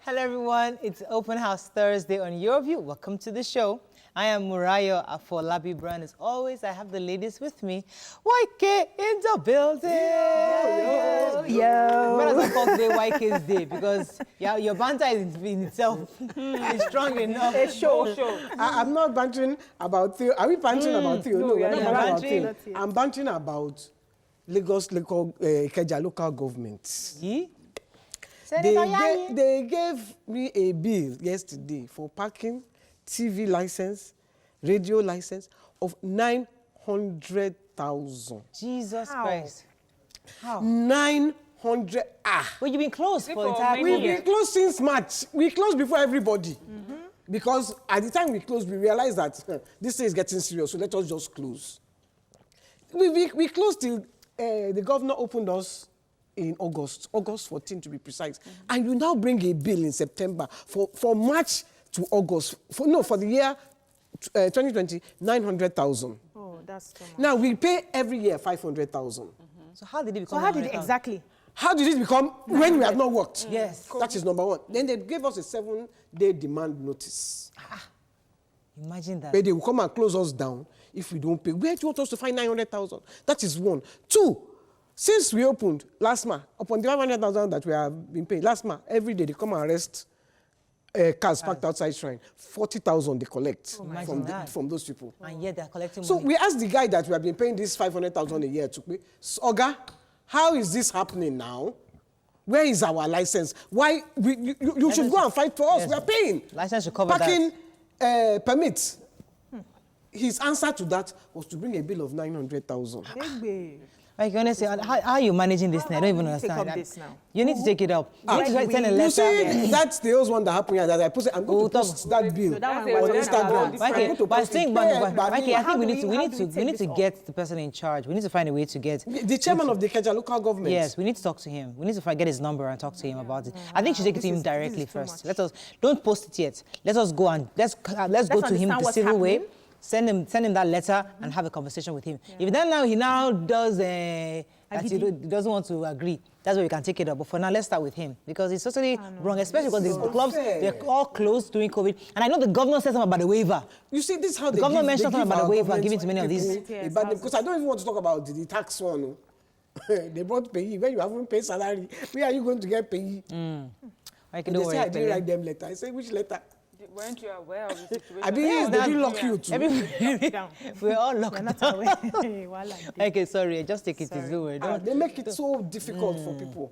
Hello everyone, it's Open House Thursday on Your View. Welcome to the show. I am Murayo Afolabi Brown. As always, I have the ladies with me. YK in the building. Yo. Might as well call today YK's day because your banter is in itself is strong enough. It's show. I'm not bantering about Theo. Are we bantering about Theo? No, we're not about Theo. I'm bantering about Lagos Ikeja local government. Yeah? They gave me a bill yesterday for parking, TV license, radio license of 900,000. Jesus Christ. How? 900. Well, you've been closed for entire We've been closed since March. We closed before everybody. Because at the time we closed, we realized that this thing is getting serious, so let us just close. We closed till the governor opened us in August 14 to be precise. And you now bring a bill in September for March to August. For the year 2020, 900,000. Oh, that's too much. Now we pay every year 500,000. So how did it become? So how did it exactly? How did it become when we have not worked? Yes. That is number one. Then they gave us a 7-day demand notice. Imagine that. Where they will come and close us down if we don't pay. Where do you want us to find 900,000? That is one. Two, since we opened last month, upon the 500,000 that we have been paying, last month, every day they come and arrest cars parked outside Shrine. 40,000 they collect from those people. And yet they're collecting So money. we asked the guy that we have been paying this 500,000 a year to pay, Oga, how is this happening now? Where is our license? Why? You should go and fight for us. Yes. We are paying. License should cover parking permits. His answer to that was to bring a bill of 900,000. Like, honestly, how are you managing this now? I don't even understand. This now. You need to take it up. You need to send a letter. You see, that's the old one that happened here that I posted. I'm going to post that bill on Instagram. But I think we need to get the person in charge. We need to find a way to get the chairman of the Ikeja local government. Yes, we need to talk to him. We need to get his number and talk to him about it. I think you should take it to him directly first. Don't post it yet. Let us go and let's go to him the civil way. Send him that letter and have a conversation with him. Yeah. If then he does that he doesn't want to agree, that's where we can take it up. But for now, let's start with him because it's totally wrong, especially because the clubs they're all closed during COVID. And I know the governor said something about the waiver. You see, this is how the governor mentioned something about the waiver, giving to many of these. Because I don't even want to talk about the tax one. They brought payee when you haven't paid salary. Where are you going to get payee? I say I didn't write them letter. I say which letter? Weren't you aware of the situation? I mean, they didn't lock you too. We're all locked down. Okay, sorry, just take it easy. They make it so difficult for people.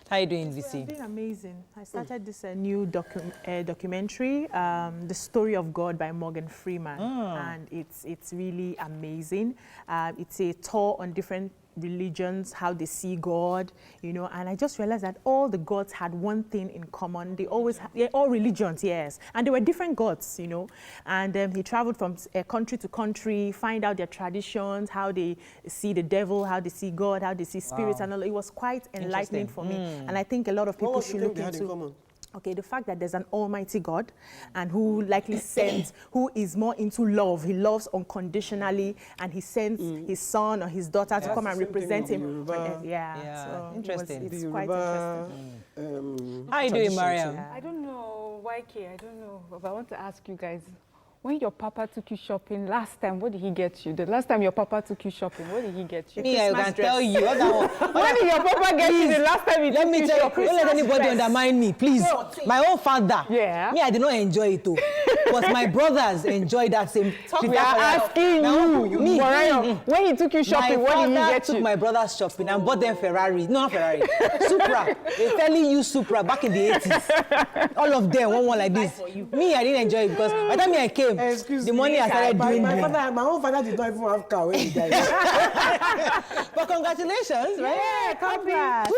How are you doing, VC? I'm doing amazing. I started this new documentary, The Story of God by Morgan Freeman. And it's really amazing. It's a tour on different religions, how they see God, and I just realized that all the gods had one thing in common. They're all religions, yes, and they were different gods, and he traveled from country to country, find out their traditions, how they see the devil, how they see God, how they see spirits, and all. It was quite enlightening for me, and I think a lot of people should look into. Okay, the fact that there's an almighty God and who likely sends, who is more into love. He loves unconditionally and he sends his son or his daughter to come and represent him. So interesting. It's quite interesting. How are you doing, Mariam? I don't know, YK, I don't know, but I want to ask you guys, when your papa took you shopping last time, what did he get you? The last time your papa took you shopping, what did he get you? Me, I can tell you. What did your papa get you the last time he took you shopping? Don't let anybody undermine me, please. My own father. Yeah. Me, I did not enjoy it too. But my brothers enjoyed that same trip. We are asking you, Mariam, when he took you shopping, what did he get you? My father took my brothers shopping and bought them Ferrari. No, not Ferrari. Supra. They fairly used Supra back in the 80s. All of them, one like this. Me, I didn't enjoy it because by the time I came, the money I started doing. My own father did not even have car when he died. But congratulations, right? Yeah, congrats.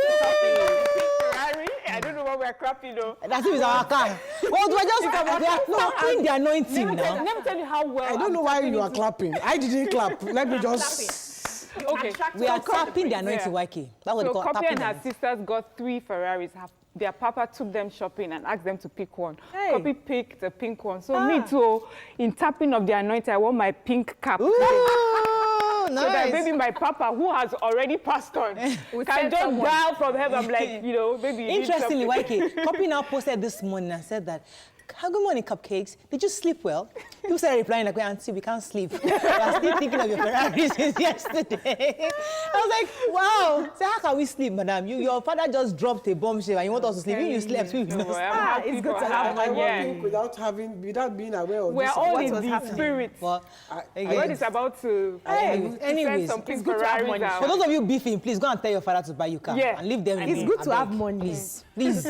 Ferrari? I don't know what we're crapping though. That's if it's our car. Well, we're just clapping the anointing now. Let me tell you how well. I don't know why you are clapping. I didn't clap. Let me just. Okay. We are tapping the anointing, YK. That's what they call Kopi tapping. and her sisters got 3 Ferraris. Their papa took them shopping and asked them to pick one. Hey. Kopi picked the pink one. So me too, in tapping of the anointing, I wore my pink cap. Oh, nice. So that maybe my papa, who has already passed on, can just dial from heaven. I'm like, you know, maybe. Interestingly, YK, Copy now posted this morning and said that, good morning, cupcakes. Did you sleep well? People started replying like, Auntie, we can't sleep. We are still thinking of your Ferrari since yesterday. I was like, wow. So how can we sleep, madam? Your father just dropped a bombshell and you want us to sleep. If you slept, we will not sleep. It's good to have I money. without being aware of We're this. all what in was the happening. spirit. Well, God is about to send anyways, some it's good to have money. Ferraris for out. those of you beefing, please go and tell your father to buy you car and leave them. It's good to have money. Please, please.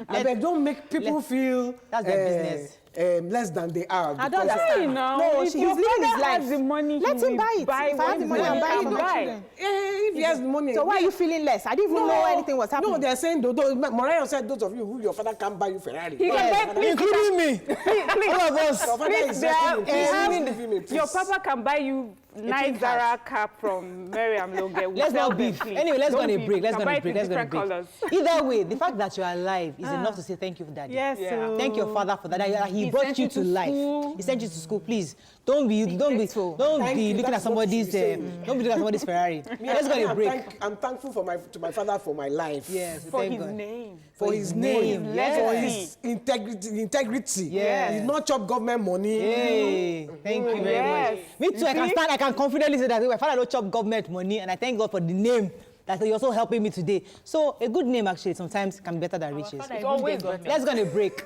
I beg, don't make people feel That's their business. Less than they are. I don't because- understand. No, he's your living his father life. has the money. Let he him will buy it. If I have the money, I'm buying it for my children. If he has the money. So why are you feeling less? I didn't even know anything was happening. No, they're saying, Mariah said, those of you who your father can't buy you Ferrari. He can buy, please, Including me. please, All of us. Your father please, is they are- resting. we have- Please leave him, please. your papa can buy you nice Zara cap from Miriam Loge. Let's not beef. Anyway, let's go on a break. Let's go on a break. Let's go on a break. Colors. Either way, the fact that you're alive is enough to say thank you for daddy. Yes, Yeah. Thank your father for that. He brought sent you you to to life. school. He sent you to school. Please don't be grateful. looking That's at what somebody's she's saying. don't be looking at somebody's Ferrari. Let's go on a break. I'm thankful to my father for my life. Yes, For thank his God. name. For his name, yes. for his integrity. Yes. He's not chop government money. Hey, thank you very Yes. much. Me too. I can confidently say that my father don't chop government money, and I thank God for the name that you're also helping me today. So a good name actually sometimes can be better than riches. It's always better. Let's go on a break.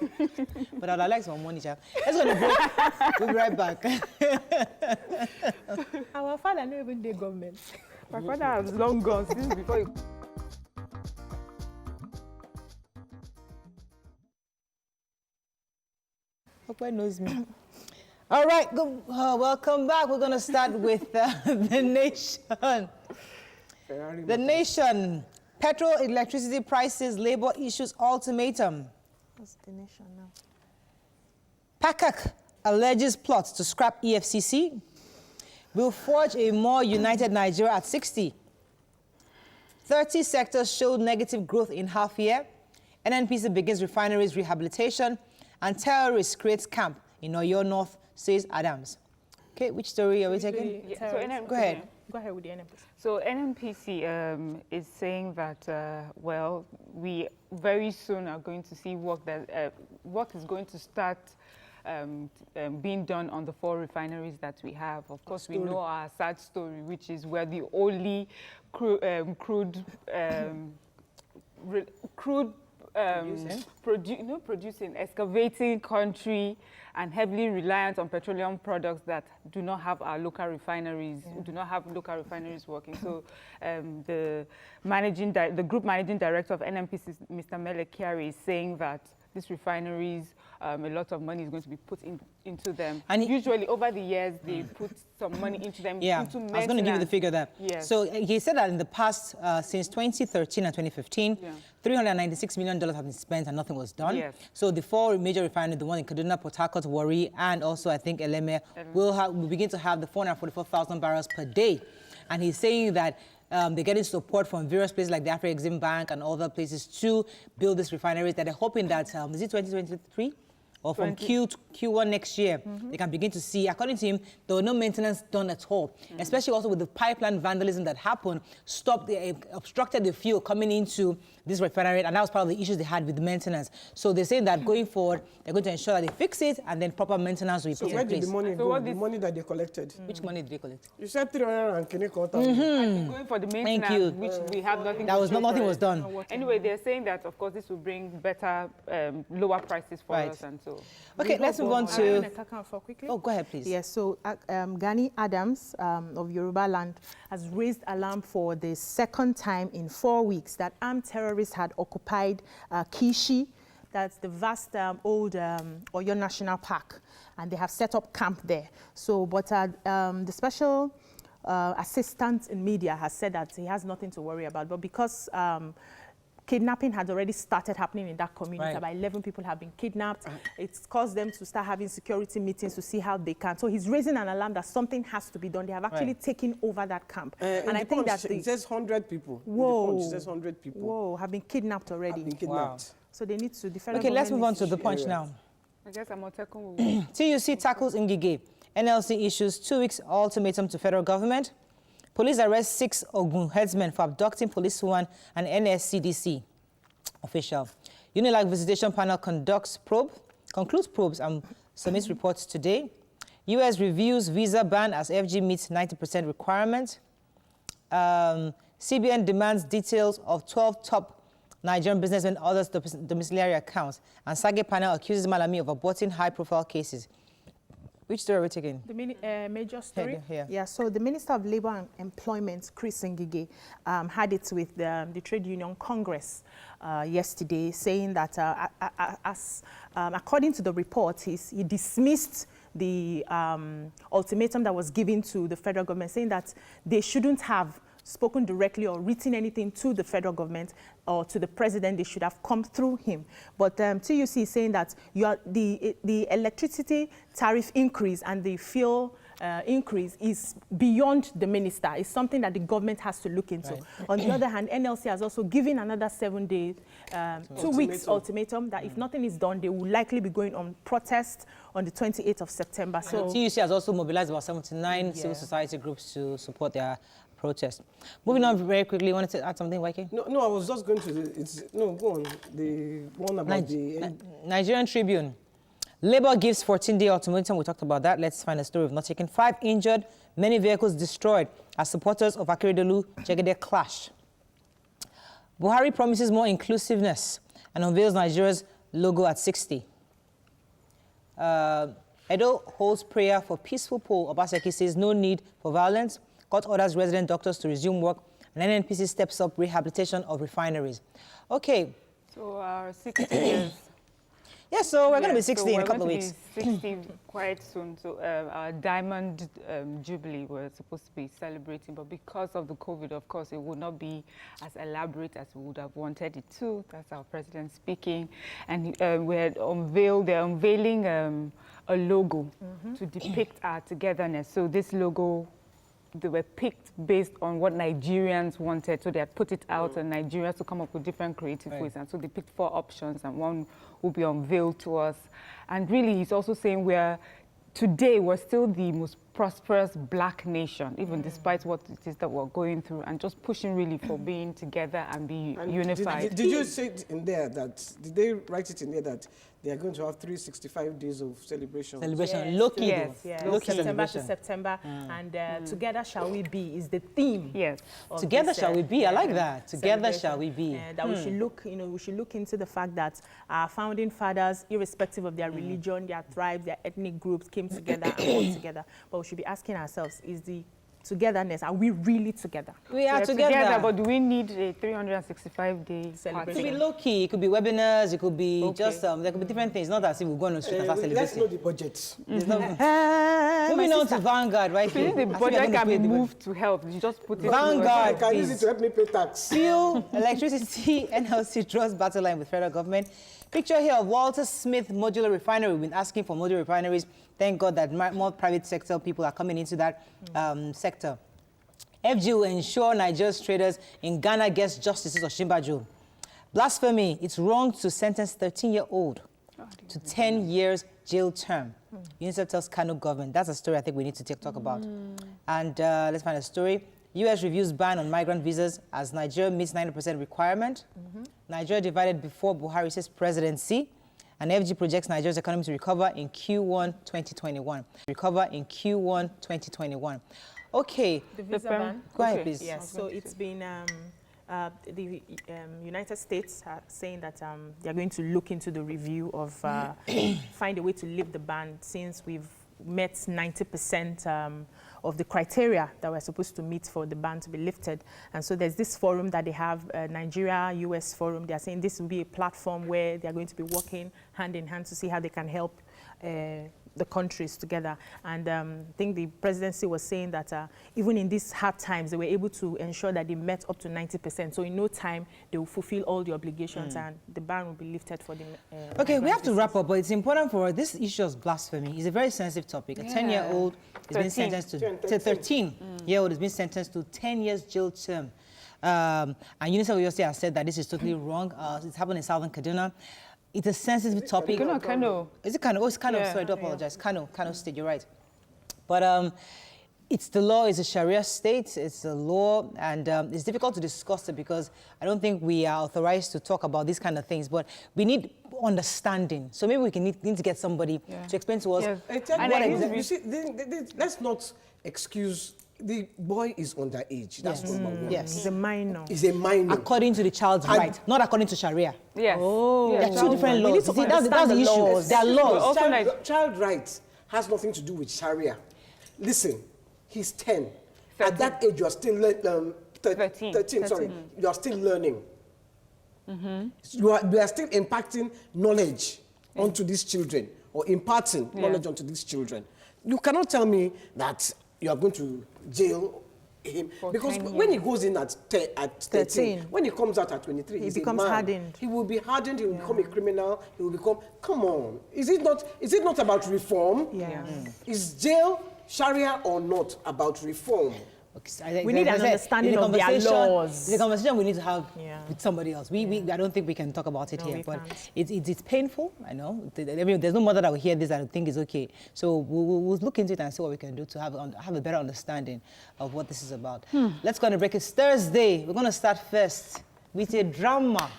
But I'd like some money, child. Let's go on a break. We'll be right back. Our father never even did government. My father has long gone since before you. Hope I knows me. All right, welcome back. We're going to start with the nation. The nation. Petrol, electricity prices, labor issues ultimatum. What's the nation now? PACAC alleges plots to scrap EFCC. Will forge a more united Nigeria at 60. 30 sectors showed negative growth in half year. NNPC begins refineries rehabilitation. And terrorist creates camp in Oyo North, says Adams. Okay, which story are we taking? Yeah, so Go ahead. Go ahead with the NMPC. So NNPC is saying that, well, we very soon are going to see work is going to start being done on the 4 refineries that we have. Of course, we know our sad story, which is we're the only producing, excavating country and heavily reliant on petroleum products that do not have our local refineries, do not have local refineries working. So the group managing director of NNPC, Mr. Mele Kyari, is saying that these refineries, a lot of money is going to be put into them. And usually over the years, they put some money into them. Yeah, into I was going to give you the figure there. Yes. So he said that in the past, since 2013 and 2015, $396 million have been spent and nothing was done. Yes. So the 4 major refineries, the one in Kaduna, Port Harcourt, Warri, and also I think Eleme, will begin to have the 444,000 barrels per day. And he's saying that they're getting support from various places like the Afro-Exim Bank and other places to build these refineries that they're hoping that, is it 2023? Or from Q1 next year, they can begin to see, according to him, there was no maintenance done at all, especially also with the pipeline vandalism that happened, obstructed the fuel coming into this refinery, and that was part of the issues they had with the maintenance. So they're saying that going forward, they're going to ensure that they fix it and then proper maintenance will be put in place. So where did the money go? The money that they collected? Which money did they collect? You said 300 and going for the maintenance, which we have nothing. Nothing was done. Anyway, they're saying that, of course, this will bring better, lower prices for us, and so. Okay, let's move on to. Oh, go ahead, please. Yes, so Gani Adams of Yoruba Land has raised alarm for the second time in 4 weeks that armed terrorists had occupied Kishi, that's the vast old Oyo National Park, and they have set up camp there. So, but the special assistant in media has said that he has nothing to worry about, but because kidnapping had already started happening in that community. About 11 people have been kidnapped. It's caused them to start having security meetings to see how they can. So he's raising an alarm that something has to be done. They have actually taken over that camp. And I think that it says 100 people. Whoa. It says 100 people. Whoa, have been kidnapped already. Have been kidnapped. Wow. So they need to defend. Okay, let's move on to the punch now. I guess I'm TUC tackles Ngige. NLC issues 2 weeks ultimatum to federal government. Police arrest 6 Ogun headsmen for abducting policewoman and NSCDC official. Unilag Visitation Panel concludes probes and submits reports today. U.S. reviews visa ban as FG meets 90% requirement. CBN demands details of 12 top Nigerian businessmen, others domiciliary accounts. And Sage panel accuses Malami of aborting high-profile cases. Which story are we taking? The major story? Here. Yeah, so the Minister of Labour and Employment, Chris Ngige, had it with the Trade Union Congress yesterday, saying that according to the report, he dismissed the ultimatum that was given to the federal government, saying that they shouldn't have spoken directly or written anything to the federal government or to the president. They should have come through him. But TUC is saying that the electricity tariff increase and the fuel increase is beyond the minister. It's something that the government has to look into. Right. On the other hand, NLC has also given another 7 days, 2 weeks ultimatum that if nothing is done, they will likely be going on protest on the 28th of September. So TUC has also mobilized about 79 civil society groups to support their protest. Moving on very quickly, you wanted to add something, YK? No, I was just going to, go on. The one about the Nigerian Tribune. Labour gives 14-day ultimatum. We talked about that. Let's find a story of not taken. 5 injured, many vehicles destroyed as supporters of Akeredolu Jegede clash. Buhari promises more inclusiveness and unveils Nigeria's logo at 60. Edo holds prayer for peaceful poll. Obaseki says no need for violence. Court orders resident doctors to resume work. And NNPC steps up rehabilitation of refineries. Okay. So our 60 years. Yeah, so we're going to be 60 in a couple of weeks. 60 quite soon. So our Diamond Jubilee we're supposed to be celebrating, but because of the COVID, of course, it would not be as elaborate as we would have wanted it to. That's our president speaking. And they're unveiling a logo to depict our togetherness. So this logo, they were picked based on what Nigerians wanted. So they had put it out and Nigerians to come up with different creative ways. And so they picked 4 options and one will be unveiled to us. And really, he's also saying today we're still the most prosperous black nation, even despite what it is that we're going through, and just pushing really for being together and be unified. Did you say in there that, did they write it in there that they are going to have 365 days of celebration? Celebration, yes, low-key. Yes, September to celebration. September, and Together Shall We Be is the theme. Yes. Together shall we be. I like that. Together shall we be. That we should look, we should look into the fact that our founding fathers, irrespective of their religion, their tribes, their ethnic groups, came together and worked together. But we should be asking ourselves, is the togetherness, are we really together? We are together. But do we need a 365-day celebration? It could be low-key, it could be webinars, it could be just, there could be different things. Not as if we're going to street and start celebrating. Let's know the budget. Moving on to Vanguard, right? So the budget can be moved to health. You just put it Vanguard, I can use it to help me pay tax. Fuel, electricity, NLC draws battle line with federal government. Picture here of Walter Smith Modular Refinery. We've been asking for modular refineries. Thank God that more private sector people are coming into that sector. FG will ensure Nigeria's traders in Ghana gets justices of Shimbaju. Blasphemy. It's wrong to sentence 13-year-old to 10 years jail term. UNICEF tells Kano government. That's a story I think we need to talk about. And let's find a story. U.S. reviews ban on migrant visas as Nigeria meets 90% requirement. Nigeria divided before Buhari's presidency. And FG projects Nigeria's economy to recover in Q1 2021. Okay. The visa ban. Go ahead, please. Yes, so it's been, the United States are saying that they're going to look into the review of, find a way to lift the ban since we've met 90% of the criteria that we're supposed to meet for the ban to be lifted. And so there's this forum that they have, Nigeria-US forum. They're saying this will be a platform where they're going to be working hand in hand to see how they can help the countries together. And I think the presidency was saying that even in these hard times, they were able to ensure that they met up to 90%. So in no time, they will fulfill all the obligations and the ban will be lifted for the okay, we have to wrap up, but it's important for us. This issue of blasphemy is a very sensitive topic. A 10-year-old is being sentenced to 13-year-old is being sentenced to 10 years jail term. And UNICEF USA has said that this is totally wrong. It's happened in Southern Kaduna. It's a sensitive topic. Kano. Is it Kano? Oh, it's Kano. Sorry, I do apologize. Kano State, you're right. But It's the law, it's a Sharia state, it's a law, and it's difficult to discuss it because I don't think we are authorized to talk about these kind of things, but we need understanding. So maybe we can need to get somebody to explain to us You see, let's not excuse, the boy is underage. That's number one. Yes. He's a minor. He's a minor. According to the child's right, not according to Sharia. Yes. Oh. There are two different laws. See, that's the issue. There are laws. Child rights has nothing to do with Sharia. Listen, he's 10. At that age, you are still 13. Sorry, you are still learning. You are still impacting knowledge onto these children, or imparting knowledge onto these children. You cannot tell me that you are going to jail him, because when he goes in at 13, when he comes out at 23, he becomes hardened. He will be hardened. He will become a criminal. He will become. Come on, is it not about reform? Is jail Sharia or not about reform? Okay, we need an understanding of their laws. It's a conversation we need to have with somebody else. I don't think we can talk about it here, but it's painful. I know. There's no mother that will hear this that will think is okay. So we'll look into it and see what we can do to have a better understanding of what this is about. Let's go on a break. It's Thursday. We're going to start first with a drama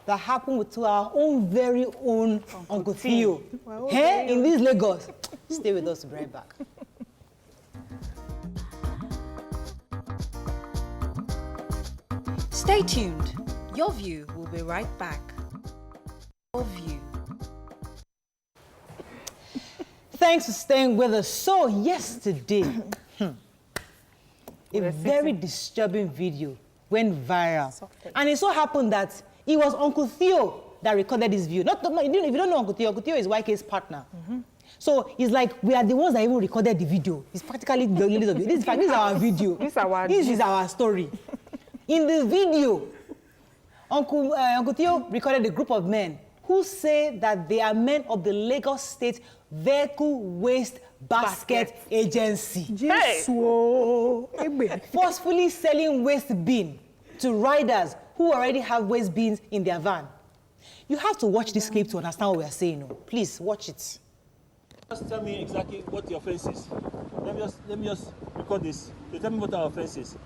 that happened to our own very own Uncle Theo. In this Lagos. Stay with us. We'll be right back. Stay tuned. Your View will be right back. Your View. Thanks for staying with us. So yesterday, a very disturbing video went viral. And it so happened that it was Uncle Theo that recorded this video. If you don't know Uncle Theo is YK's partner. So it's like we are the ones that even recorded the video. It's practically the release of it. This is our video. This is our story. In the video, Uncle Theo recorded a group of men who say that they are men of the Lagos State Vehicle Waste Basket Agency. Forcefully selling waste bin to riders who already have waste bins in their van. You have to watch this clip to understand what we are saying. Please, watch it. Just tell me exactly what your offense is. Let me just record this. You tell me what our offense is.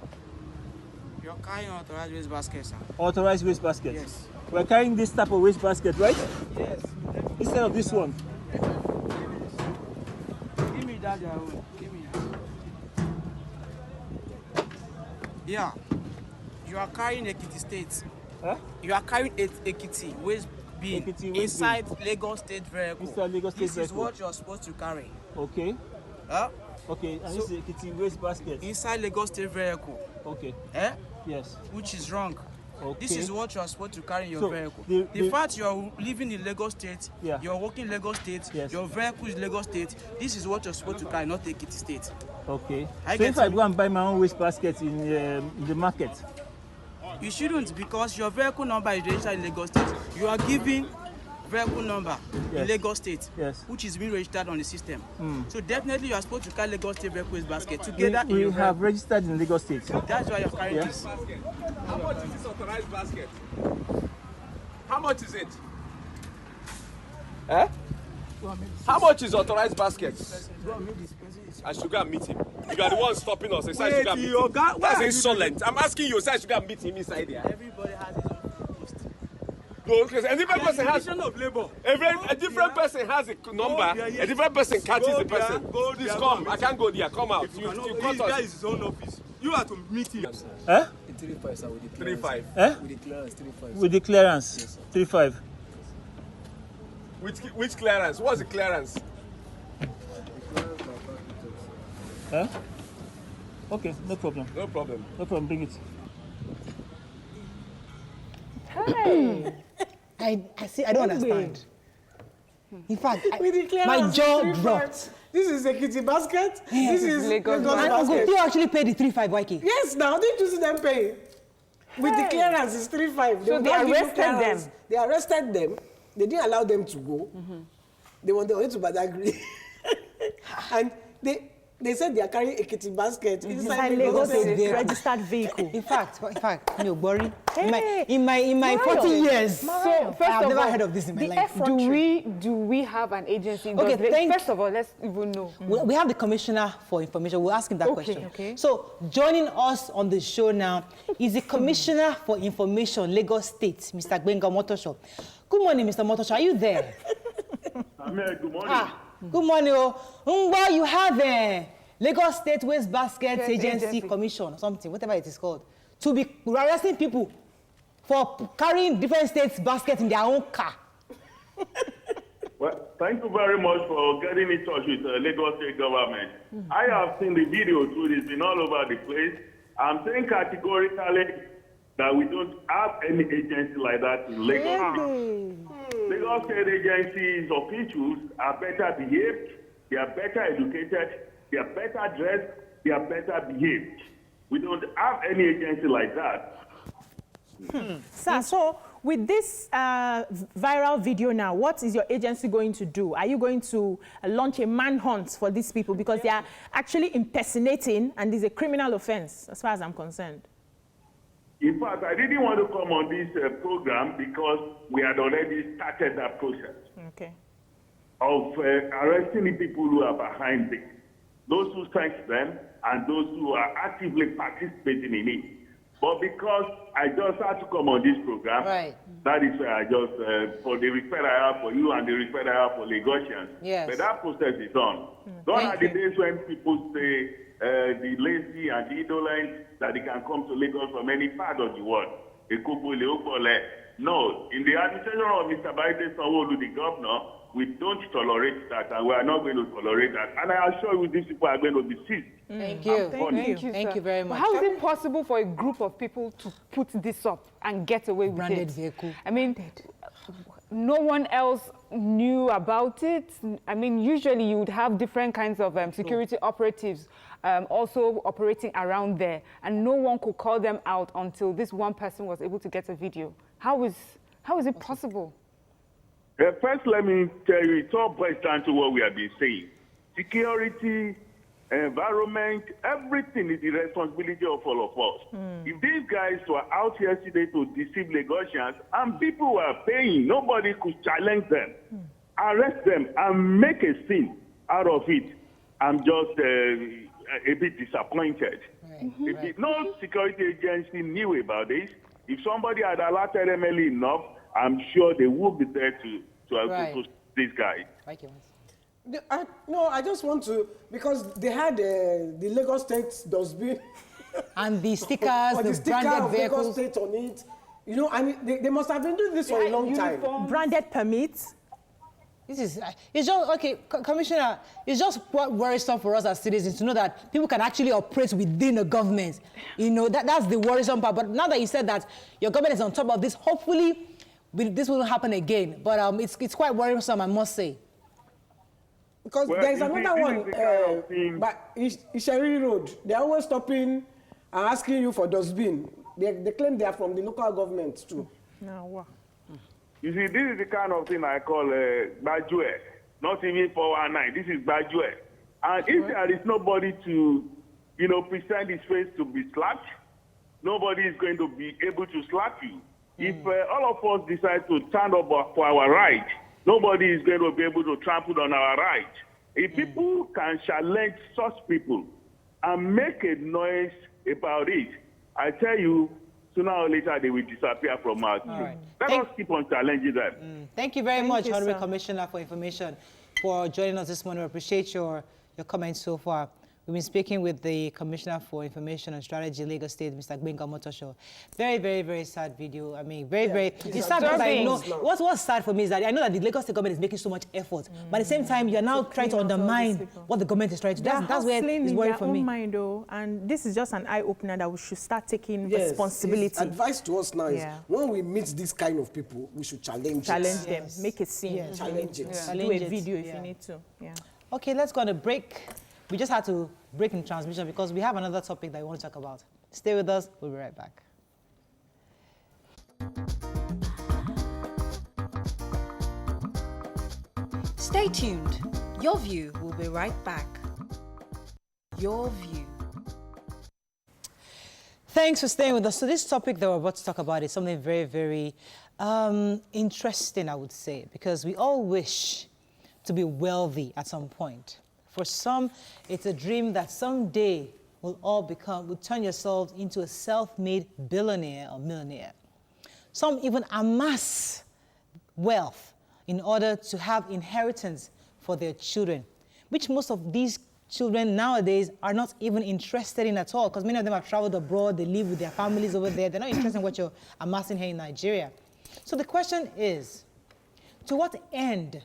You're carrying authorized waste basket, sir. Authorized waste basket? Yes. We're carrying this type of waste basket, right? Yes. Instead of this one. Give me that, give me that. Yeah. You are carrying Ekiti State. Huh? You are carrying Ekiti waste bin inside Lagos State vehicle. Inside Lagos State this vehicle. Is what you're supposed to carry. Okay. Huh? Okay, and this is Ekiti waste basket. Inside Lagos State vehicle. Okay. Yes. Which is wrong. Okay. This is what you are supposed to carry in your vehicle. The fact you are living in Lagos State, you're working in Lagos State, your vehicle is Lagos State, this is what you're supposed to carry, not Ekiti State. Okay. So if I go and buy my own waste basket in the market? You shouldn't, because your vehicle number is registered in Lagos State. You are giving vehicle number in Lagos State, which is being registered on the system. So definitely you are supposed to carry Lagos State vehicle waste basket together. We have registered in Lagos State. That's why you're carrying this. How much is this authorized basket? How much is it? How much is authorized basket? I should go and meet him. You are the one stopping us. I should go and meet him. That's insolent. I'm asking you, I should go and meet him inside there. Everybody has his own post. No, because a different person has of labor. a different person has a number. A different person catches the person. Please come. I can't go there. Come out. You cut us. This is his own office. You have to meet him. 3.5, sir. With the clearance. 3.5. With the clearance. 3.5. With the clearance. Yes, 3.5. Which clearance? What's the clearance? Okay, no problem. No problem. No problem, bring it. Hey. I see, I don't understand. In fact, my jaw dropped. This is Ekiti basket. Yes, this is Lagos basket. Uncle Theo actually paid the 3.5 YK. Yes, now didn't you see them pay? With the clearance, it's 3.5. So they arrested them. They arrested them. They didn't allow them to go. They went to Badagry. And They said they are carrying a kitty basket inside Lagos Lagos. registered vehicle. In fact, no worry. Hey, In my 40 years, So I have never heard of this in my life. Do we have an agency? Okay, First of all, let's even know. We have the Commissioner for Information. We'll ask him that question. Okay. So joining us on the show now is the Commissioner for Information, Lagos State, Mr. Gbenga Motosho. Good morning, Mr. Motosho. Are you there? I'm here. Good morning. Good morning. Well, you have Lagos State Waste Basket Agency Commission or something, whatever it is called, to be arresting people for carrying different states' baskets in their own car. Well, thank you very much for getting in touch with the Lagos State government. I have seen the video too. It's been all over the place. I'm saying categorically that we don't have any agency like that in Lagos. Lagos State agencies officials are better behaved, they are better educated, they are better dressed, they are better behaved. We don't have any agency like that. Sir, so with this viral video now, what is your agency going to do? Are you going to launch a manhunt for these people? Because they are actually impersonating, and it's a criminal offense, as far as I'm concerned. In fact, I didn't want to come on this program because we had already started that process of arresting the people who are behind it, those who sent them and those who are actively participating in it. But because I just had to come on this program, that is why I just, for the respect I have for you and the respect I have for Lagosians, but that process is on. Gone are the days when people say the lazy and the indolent, that they can come to Lagos from any part of the world. No, in the administration of Mr. Baide Sanwo-Olu, the governor, we don't tolerate that, and we are not going to tolerate that. And I assure you, these people are going to be seized. Thank you. Thank you very much. But how is it possible for a group of people to put this up and get away with branded it? Vehicle. I mean, no one else knew about it. I mean, usually you would have different kinds of security operatives also operating around there, and no one could call them out until this one person was able to get a video. How is it possible? First, let me tell you, it all boils down to what we have been saying. Security, environment, everything is the responsibility of all of us. If these guys were out yesterday to deceive Lagosians and people were paying, nobody could challenge them, arrest them, and make a scene out of it. I'm just a bit disappointed. If no security agency knew about this, if somebody had alerted them early enough, I'm sure they would be there to this guy. No, I just want to, because they had the Lagos State dustbin and the stickers, the sticker branded of vehicles. Lagos State on it. You know, and they must have been doing this for a long time. Branded permits. This is, it's just, okay, Commissioner, it's just worrisome for us as citizens to know that people can actually operate within a government. You know, that's the worrisome part. But now that you said that your government is on top of this, hopefully this won't happen again. But it's quite worrisome, I must say. Because there's another one, but Isheri Road, they're always stopping and asking you for dustbin. They claim they are from the local government too. No, You see, this is the kind of thing I call Bajue, not even 419. This is Bajue. And if there is nobody to, you know, present his face to be slapped, nobody is going to be able to slap you. If all of us decide to stand up for our right, nobody is going to be able to trample on our right. If people can challenge such people and make a noise about it, I tell you, sooner or later they will disappear from our street. Let us keep on challenging them. Thank you very much, Honorable Commissioner for Information, for joining us this morning. We appreciate your comments so far. We've been speaking with the Commissioner for Information and Strategy, Lagos State, Mr. Gbenga Motosho. Very, very, very sad video. I mean, very, it's sad because I know, what's sad for me is that I know that the Lagos State government is making so much effort, but at the same time, you're now trying to undermine what the government is trying to do. That's where it's worrying for me. Mind, though, and this is just an eye-opener that we should start taking responsibility. Advice to us now is, when we meet this kind of people, we should challenge them, make a scene, challenge it. Do a video if you need to. Okay, let's go on a break. We just had to break in transmission because we have another topic that we want to talk about. Stay with us. We'll be right back. Stay tuned. Your View will be right back. your view. Thanks for staying with us. So this topic that we're about to talk about is something very, very interesting, I would say, because we all wish to be wealthy at some point. For some, it's a dream that someday will turn yourselves into a self-made billionaire or millionaire. Some even amass wealth in order to have inheritance for their children, which most of these children nowadays are not even interested in at all, because many of them have traveled abroad, they live with their families over there, they're not interested in what you're amassing here in Nigeria. So the question is, to what end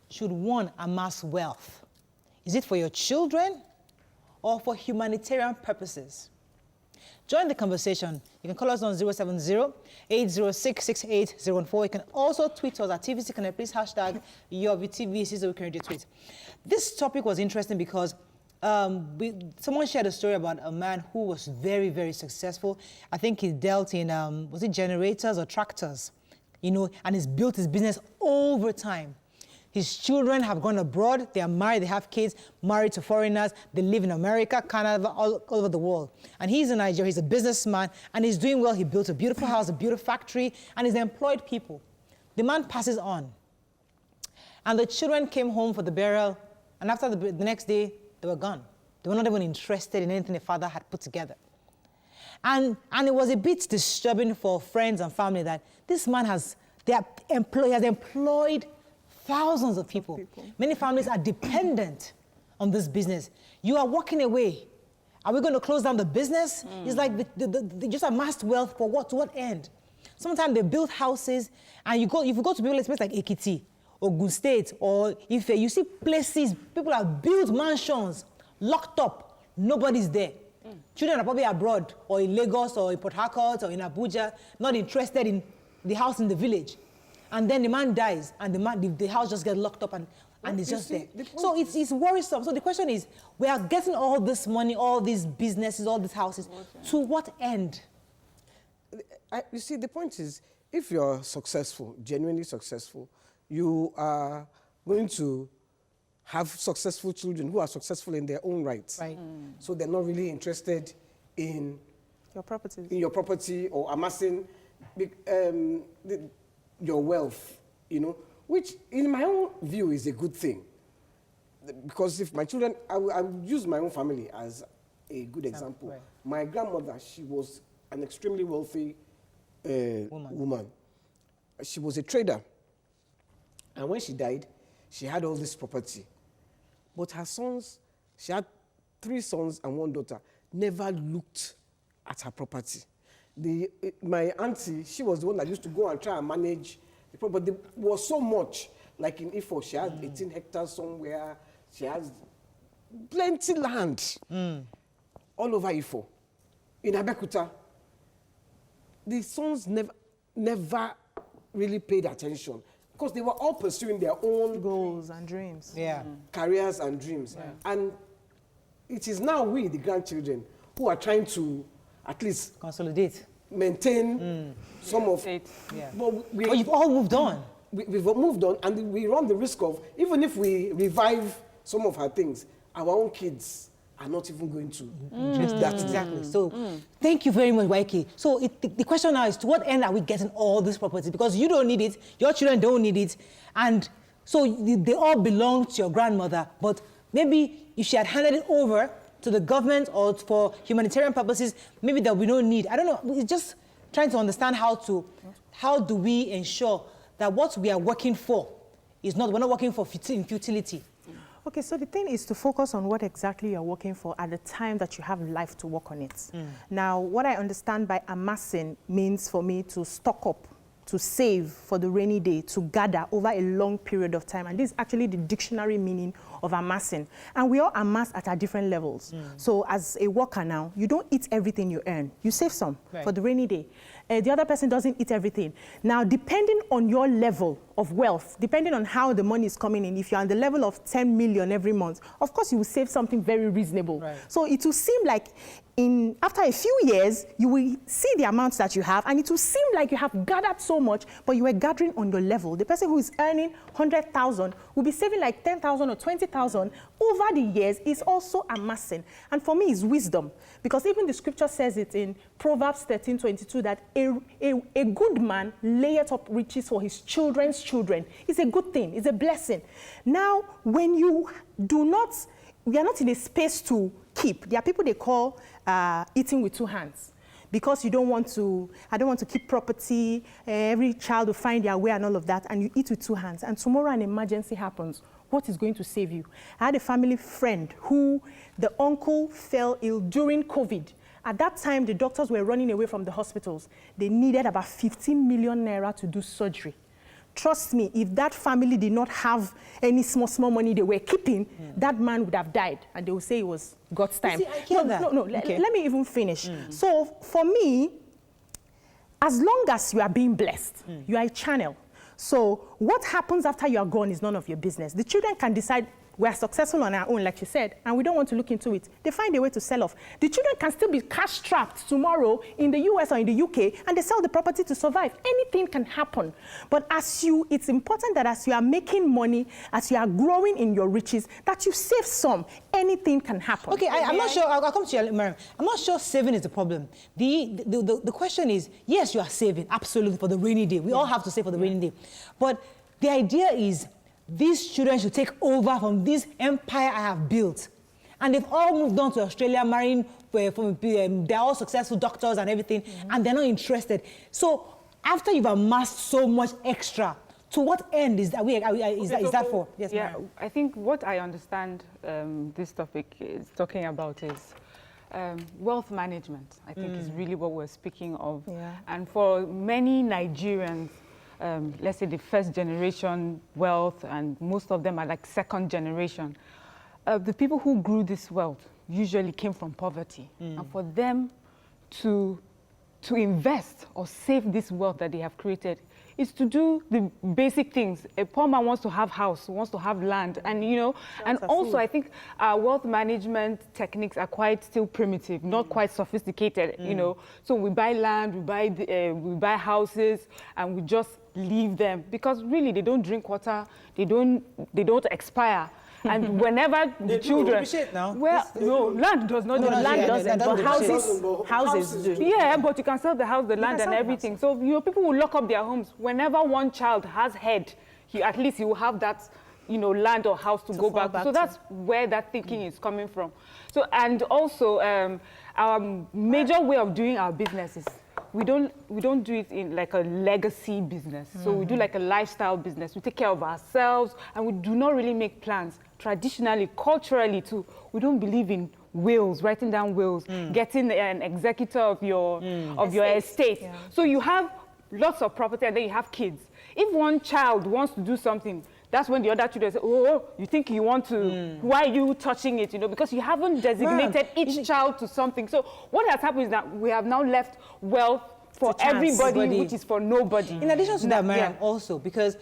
should one amass wealth? Is it for your children or for humanitarian purposes? Join the conversation. You can call us on 070-806-6814. You can also tweet us at TVC Connect. Please hashtag YourVTV so we can read your tweet. This topic was interesting because someone shared a story about a man who was very, very successful. I think he dealt in, was it generators or tractors? You know, and he's built his business over time. His children have gone abroad, they are married, they have kids, married to foreigners, they live in America, Canada, all over the world. And he's in Nigeria, he's a businessman, and he's doing well. He built a beautiful house, a beautiful factory, and he's employed people. The man passes on. And the children came home for the burial, and after the next day, they were gone. They were not even interested in anything the father had put together. And it was a bit disturbing for friends and family that this man has employed thousands of people. Many families are dependent on this business. You are walking away. Are we going to close down the business? It's like they just amassed wealth for what? To what end? Sometimes they build houses, and if you go to places like Ekiti, Ogun State, or Ife, you see places, people have built mansions, locked up, nobody's there. Children are probably abroad, or in Lagos, or in Port Harcourt, or in Abuja, not interested in the house in the village. And then the man dies, and the house just gets locked up, and it's just there. So it's worrisome. So the question is, we are getting all this money, all these businesses, all these houses, to what end? You see, the point is, if you're successful, genuinely successful, you are going to have successful children who are successful in their own rights. Right. So they're not really interested in your property or amassing your wealth, you know, which in my own view is a good thing. Because if my children, I will use my own family as a good example. Right. My grandmother, she was an extremely wealthy woman. She was a trader. And when she died, she had all this property. But her sons, she had 3 sons and 1 daughter, never looked at her property. My auntie, she was the one that used to go and try and manage the property. There was so much, like in Ifo, she had 18 hectares somewhere. She has plenty land all over Ifo. In Abeokuta, the sons never really paid attention because they were all pursuing their own goals and dreams. Yeah. Careers and dreams. Yeah. And it is now we, the grandchildren, who are trying to at least consolidate, maintain some of it. Yeah. But you've all moved on. We've moved on, and we run the risk of, even if we revive some of our things, our own kids are not even going to get that. Exactly. So thank you very much, Waike. So the question now is, to what end are we getting all this property? Because you don't need it, your children don't need it, and so they all belong to your grandmother, but maybe if she had handed it over to the government or for humanitarian purposes, maybe there will be no need. I don't know. It's just trying to understand how do we ensure that what we are working for is not, we're not working for futility. Okay, so the thing is to focus on what exactly you're working for at the time that you have life to work on it. Now, what I understand by amassing means for me to stock up, to save for the rainy day, to gather over a long period of time. And this is actually the dictionary meaning of amassing. And we all amass at our different levels. So as a worker now, you don't eat everything you earn. You save some for the rainy day. The other person doesn't eat everything. Now, depending on your level of wealth, depending on how the money is coming in, if you're on the level of 10 million every month, of course you will save something very reasonable. So it will seem like after a few years, you will see the amounts that you have, and it will seem like you have gathered so much, but you were gathering on your level. The person who is earning 100,000 will be saving like 10,000 or 20,000 over the years, is also amassing. And for me, it's wisdom, because even the scripture says it in Proverbs 13:22 that a good man layeth up riches for his children's children. It's a good thing. It's a blessing. Now, when you we are not in a space to keep. There are people they call eating with two hands, because I don't want to keep property, every child will find their way and all of that, and you eat with two hands, and tomorrow an emergency happens. What is going to save you? I had a family friend who the uncle fell ill during COVID. At that time, the doctors were running away from the hospitals. They needed about 15 million naira to do surgery. Trust me, if that family did not have any small money they were keeping, that man would have died, and they would say it was God's time. See, I hear that. No, Okay. let me even finish. So for me, as long as you are being blessed, you are a channel. So what happens after you are gone is none of your business. The children can decide we are successful on our own, like you said, and we don't want to look into it. They find a way to sell off. The children can still be cash trapped tomorrow in the US or in the UK, and they sell the property to survive. Anything can happen. But it's important that as you are making money, as you are growing in your riches, that you save some. Anything can happen. Okay, I'm not sure. I'll come to you, Mariam. I'm not sure saving is the problem. The question is, yes, you are saving, absolutely, for the rainy day. We all have to save for the rainy day. But the idea is, these children should take over from this empire I have built. And they've all moved on to Australia, marrying, they're all successful doctors and everything, and they're not interested. So after you've amassed so much extra, to what end is that for? Yes, yeah, Mariam. I think what I understand this topic is talking about is wealth management. I think is really what we're speaking of. Yeah. And for many Nigerians, let's say the first generation wealth, and most of them are like second generation. The people who grew this wealth usually came from poverty. And for them to invest or save this wealth that they have created is to do the basic things. A poor man wants to have house, wants to have land, and and also I think our wealth management techniques are quite still primitive, not quite sophisticated, So we buy land, we buy houses, and we just leave them, because really they don't drink water, they don't expire. And whenever the children, land does not. Land doesn't, but houses do. Yeah, but you can sell the house, the land, and everything. So people will lock up their homes. Whenever one child has head, at least he will have that, land or house to go back. So that's where that thinking is coming from. So, and also our major way of doing our business is we don't do it in like a legacy business. So we do like a lifestyle business. We take care of ourselves, and we do not really make plans. Traditionally, culturally too, we don't believe in wills, writing down wills, getting an executor of your estate. Yeah. So you have lots of property, and then you have kids. If one child wants to do something, that's when the other children say, oh, you think you want to, why are you touching it? Because you haven't designated each child to something. So what has happened is that we have now left wealth for everybody, which is for nobody. In addition to that, Mariam, also, because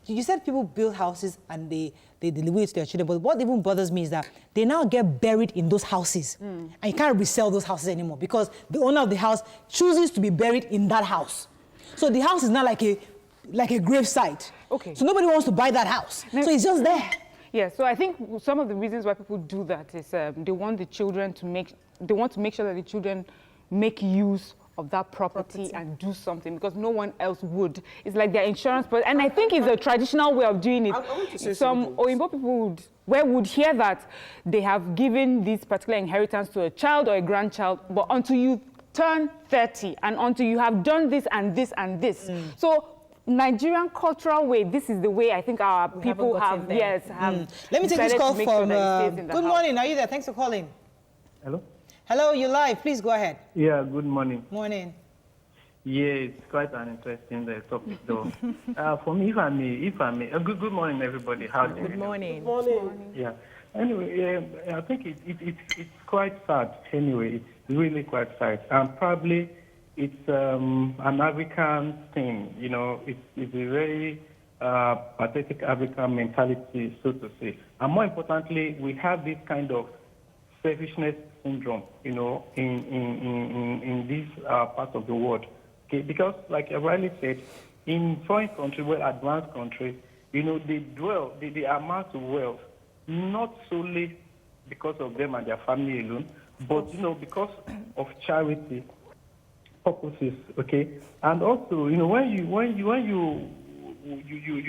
you said people build houses and they deliver it to their children, but what even bothers me is that they now get buried in those houses. And you can't resell those houses anymore, because the owner of the house chooses to be buried in that house. So the house is not like a grave site. Okay. So nobody wants to buy that house. So it's just there. Yeah, so I think some of the reasons why people do that is they want the children to make sure that the children make use of that property and do something, because no one else would. It's like their insurance, and I think it's a traditional way of doing it. Some Oyinbo people would hear that they have given this particular inheritance to a child or a grandchild, but until you turn 30 and until you have done this and this and this. So Nigerian cultural way, this is the way I think our people have. Let me take this call from, good morning, are you there? Thanks for calling. Hello? Hello, you're live, please go ahead. Yeah, good morning. Morning. Yeah, it's quite an interesting topic though. For me, if I may, good morning everybody. How do you Good morning. Good morning. Yeah. Anyway, I think it's quite sad. Anyway, it's really quite sad. And probably it's an African thing, it's a very pathetic African mentality, so to say. And more importantly, we have this kind of selfishness syndrome, you know, in these parts of the world. Okay, because like I rightly said, in foreign countries, well advanced countries, you know, they amass wealth, not solely because of them and their family alone, but you know, because of charity purposes. Okay, and also, you know, when you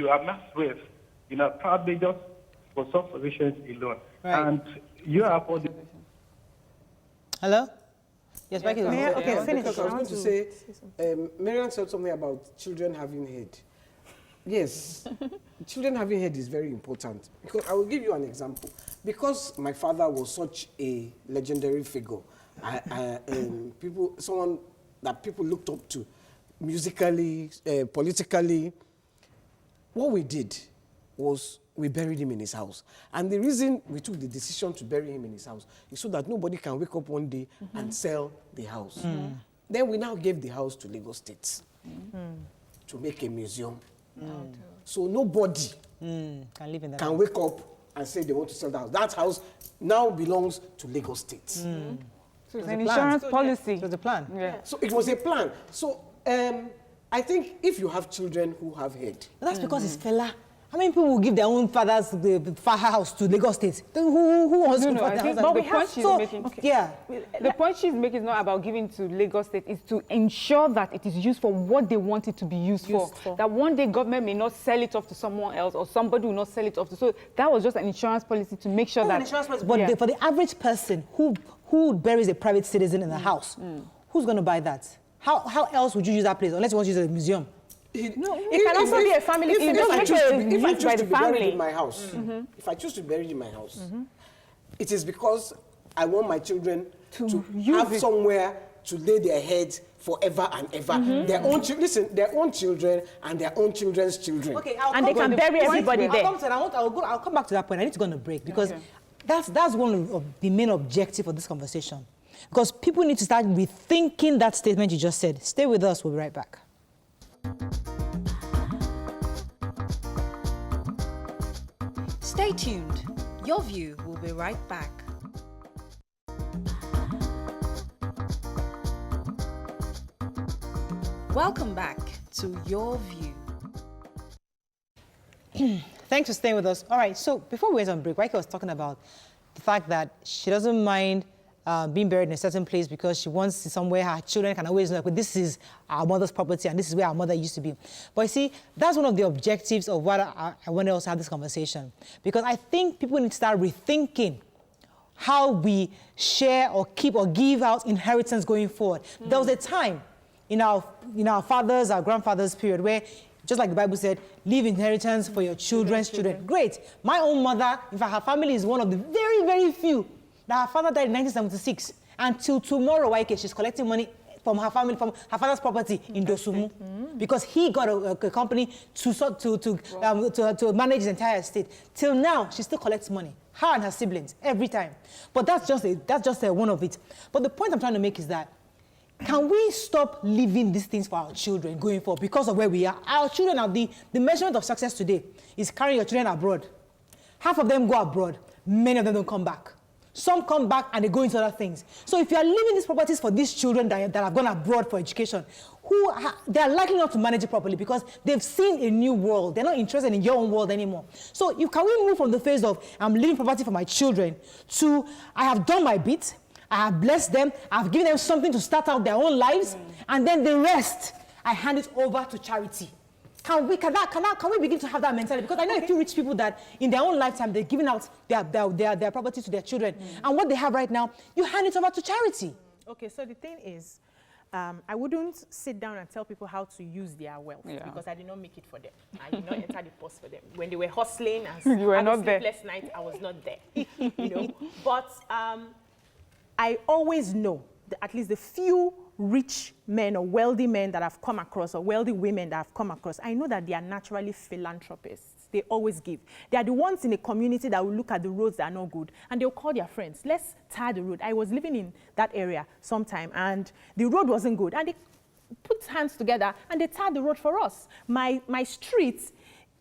amass wealth, you know, probably just for self-sufficiency alone, and you are for the. Hello. Yes, back okay, finish. Because I was going to say, Marian said something about children having head. Yes, children having head is very important. Because I will give you an example. Because my father was such a legendary figure, someone that people looked up to, musically, politically, what we did was we buried him in his house. And the reason we took the decision to bury him in his house is so that nobody can wake up one day and sell the house. Then we now gave the house to Lagos State to make a museum. So nobody can wake up and say they want to sell the house. That house now belongs to Lagos State. So it's an insurance policy. So the plan. Yeah. So it was a plan. So I think if you have children who have head. That's because it's fella. How many people will give their own father's house to Lagos State? Who wants to put their house? But the point she's making, yeah. The point she's making is not about giving to Lagos State. It's to ensure that it is used for what they want it to be used for. That one day government may not sell it off to someone else, or somebody will not sell it off to. So that was just an insurance policy to make sure that. But for the average person who buries a private citizen in the house, who's going to buy that? How else would you use that place unless you want to use it as a museum? It can also be a family. If I choose to be buried in my house, if I choose to be buried in my house, it is because I want my children to have somewhere to lay their heads forever and ever. Their own their own children and their own children's children. Okay, and they can bury everybody there. I'll come back to that point. I need to go on a break because that's one of the main objectives of this conversation. Because people need to start rethinking that statement you just said. Stay with us. We'll be right back. Stay tuned. Your View will be right back. Welcome back to Your View. Thanks for staying with us. All right, so before we went on break, Raike was talking about the fact that she doesn't mind being buried in a certain place because she wants somewhere her children can always know, like, this is our mother's property and this is where our mother used to be. But you see, that's one of the objectives of what I want to also have this conversation. Because I think people need to start rethinking how we share or keep or give out inheritance going forward. There was a time in our fathers, our grandfathers' period where, just like the Bible said, leave inheritance for your children's children. Great. My own mother, in fact, her family is one of the very, very few that her father died in 1976. Until tomorrow, Raike, she's collecting money from her family, from her father's property in Dosumu, because he got a company to manage his entire estate. Till now, she still collects money. Her and her siblings, every time. But that's just one of it. But the point I'm trying to make is that, can we stop leaving these things for our children going forward because of where we are? Our children are the measurement of success today is carrying your children abroad. Half of them go abroad. Many of them don't come back. Some come back and they go into other things. So if you are leaving these properties for these children that have gone abroad for education, they are likely not to manage it properly because they've seen a new world. They're not interested in your own world anymore. So can we move from the phase of I'm leaving property for my children to I have done my bit, I have blessed them, I've given them something to start out their own lives, and then the rest, I hand it over to charity. Can we begin to have that mentality? Because I know a few rich people that in their own lifetime, they're giving out their property to their children. And what they have right now, you hand it over to charity. Okay, so the thing is, I wouldn't sit down and tell people how to use their wealth because I did not make it for them. I did not enter the post for them. When they were hustling and you were not there. Sleepless night, I was not there. But I always know that at least the few rich men or wealthy men that I've come across or wealthy women that I've come across, I know that they are naturally philanthropists. They always give. They are the ones in a community that will look at the roads that are not good and they'll call their friends, let's tar the road. I was living in that area sometime and the road wasn't good and they put hands together and they tarred the road for us. My street,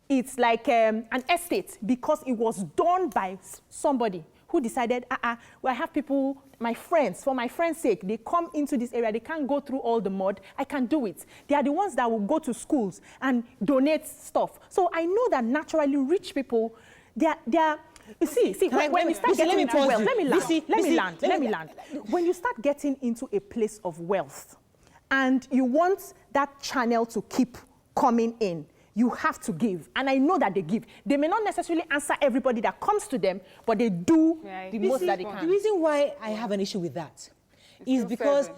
it's like an estate because it was done by somebody who decided, well, I have people, my friends, for my friends' sake, they come into this area, they can't go through all the mud, I can do it. They are the ones that will go to schools and donate stuff. So I know that naturally rich people, they're you see, when you start getting into wealth, let me land. When you start getting into a place of wealth and you want that channel to keep coming in, you have to give. And I know that they give. They may not necessarily answer everybody that comes to them, but they do the most that they can. The reason why I have an issue with that is because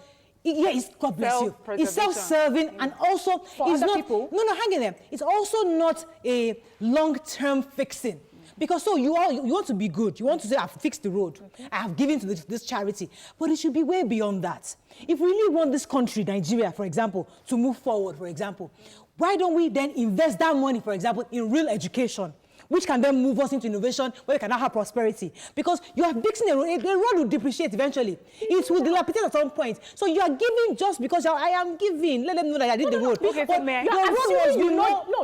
it's God bless you. It's self-serving and also for it's other not people. No, hang in there. It's also not a long-term fixing. Because so you want to be good. You want to say, I've fixed the road. I have given to this charity. But it should be way beyond that. If we really want this country, Nigeria, for example, to move forward, for example, why don't we then invest that money, for example, in real education, which can then move us into innovation, where we can now have prosperity? Because you are fixing the road will depreciate eventually. It will dilapidate at some point. So you are giving just because I am giving. Let them know that I did the road. Okay, so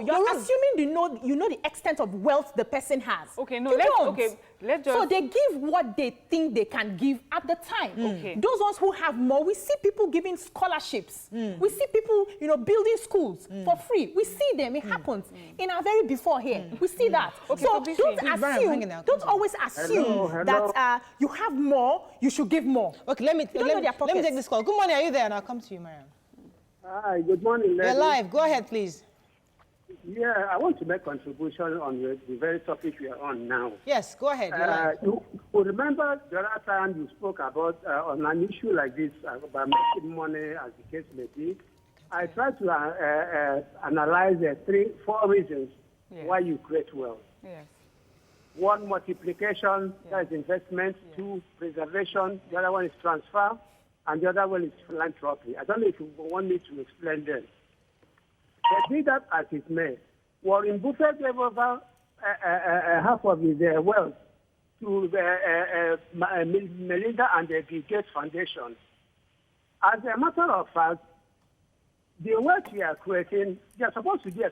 you're assuming you know the extent of wealth the person has. Okay, no, let's just... So they give what they think they can give at the time. Okay. Those ones who have more, we see people giving scholarships. We see people, building schools for free. We see them. It happens in our very before here. We see that. Okay, so don't always assume that you have more, you should give more. Okay, let me take this call. Good morning, are you there? And I'll come to you, Mariam. Hi, good morning, ladies. You're live. Go ahead, please. Yeah, I want to make contribution on the very topic we are on now. Yes, go ahead. You remember the last time you spoke about on an issue like this about making money, as the case may be. I tried to analyze 4 reasons why you create wealth. Yes. 1, multiplication, that is investment. 2, preservation. The other one is transfer. And the other one is philanthropy. I don't know if you want me to explain them. But be that as it may, Warren Buffett gave over half of his wealth to Melinda and the Bill Gates Foundation. As a matter of fact, the wealth we are creating, they are supposed to be a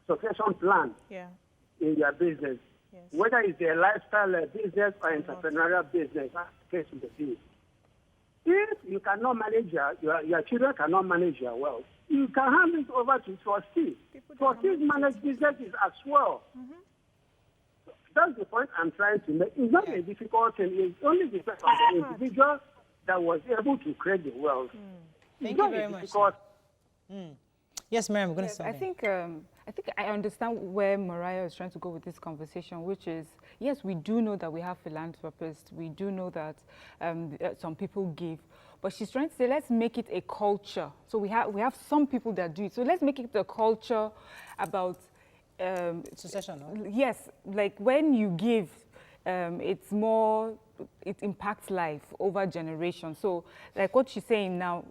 succession plan in your business. Yes. Whether it's a lifestyle business or entrepreneurial business, as the case may be. If you cannot manage your children cannot manage your wealth, you can hand it over to trustees. Trustees manage businesses as well. That's the point I'm trying to make. It's not a difficult thing. It's only the individual that was able to create the wealth. Thank you very much. Yes, Mariam, I'm going to say. I think I understand where Mariah is trying to go with this conversation, which is, yes, we do know that we have philanthropists. We do know that some people give. But she's trying to say, let's make it a culture. So we have some people that do it. So let's make it a culture about... succession, no? Yes, like when you give, it's more, it impacts life over generations. So like what she's saying now,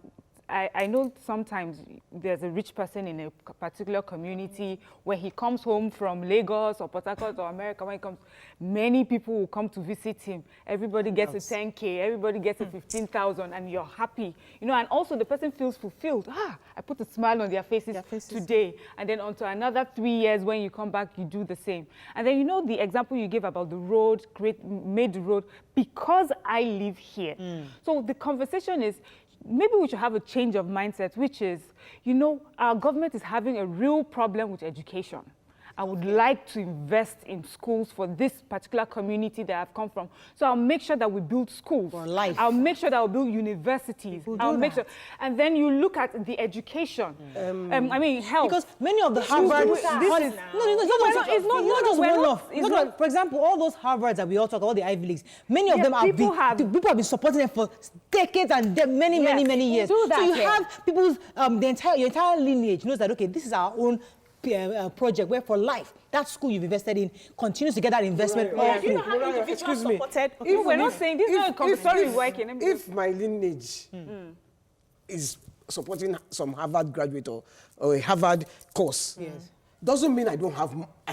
I know sometimes there's a rich person in a particular community where he comes home from Lagos or Port Harcourt or America. When he comes, many people will come to visit him. Everybody gets a 10K, everybody gets a 15,000, and you're happy. And also the person feels fulfilled. I put a smile on their faces today. And then onto another 3 years, when you come back, you do the same. And then the example you gave about the road, made the road because I live here. So the conversation is, maybe we should have a change of mindset, which is, our government is having a real problem with education. I would like to invest in schools for this particular community that I've come from. So I'll make sure that we build schools. For life. I'll make sure that we'll build universities. I'll make sure. And then you look at the education. Health. Because many of the Harvard... It's not for example, all those Harvards that we all talk about, the Ivy Leagues, many of them people have been supporting them for decades and many years. So you have people's, your entire lineage knows that, okay, this is our own project where for life that school you've invested in continues to get that investment. Excuse me. We're not saying this is not a compulsory working. If my lineage is supporting some Harvard graduate or a Harvard course, doesn't mean I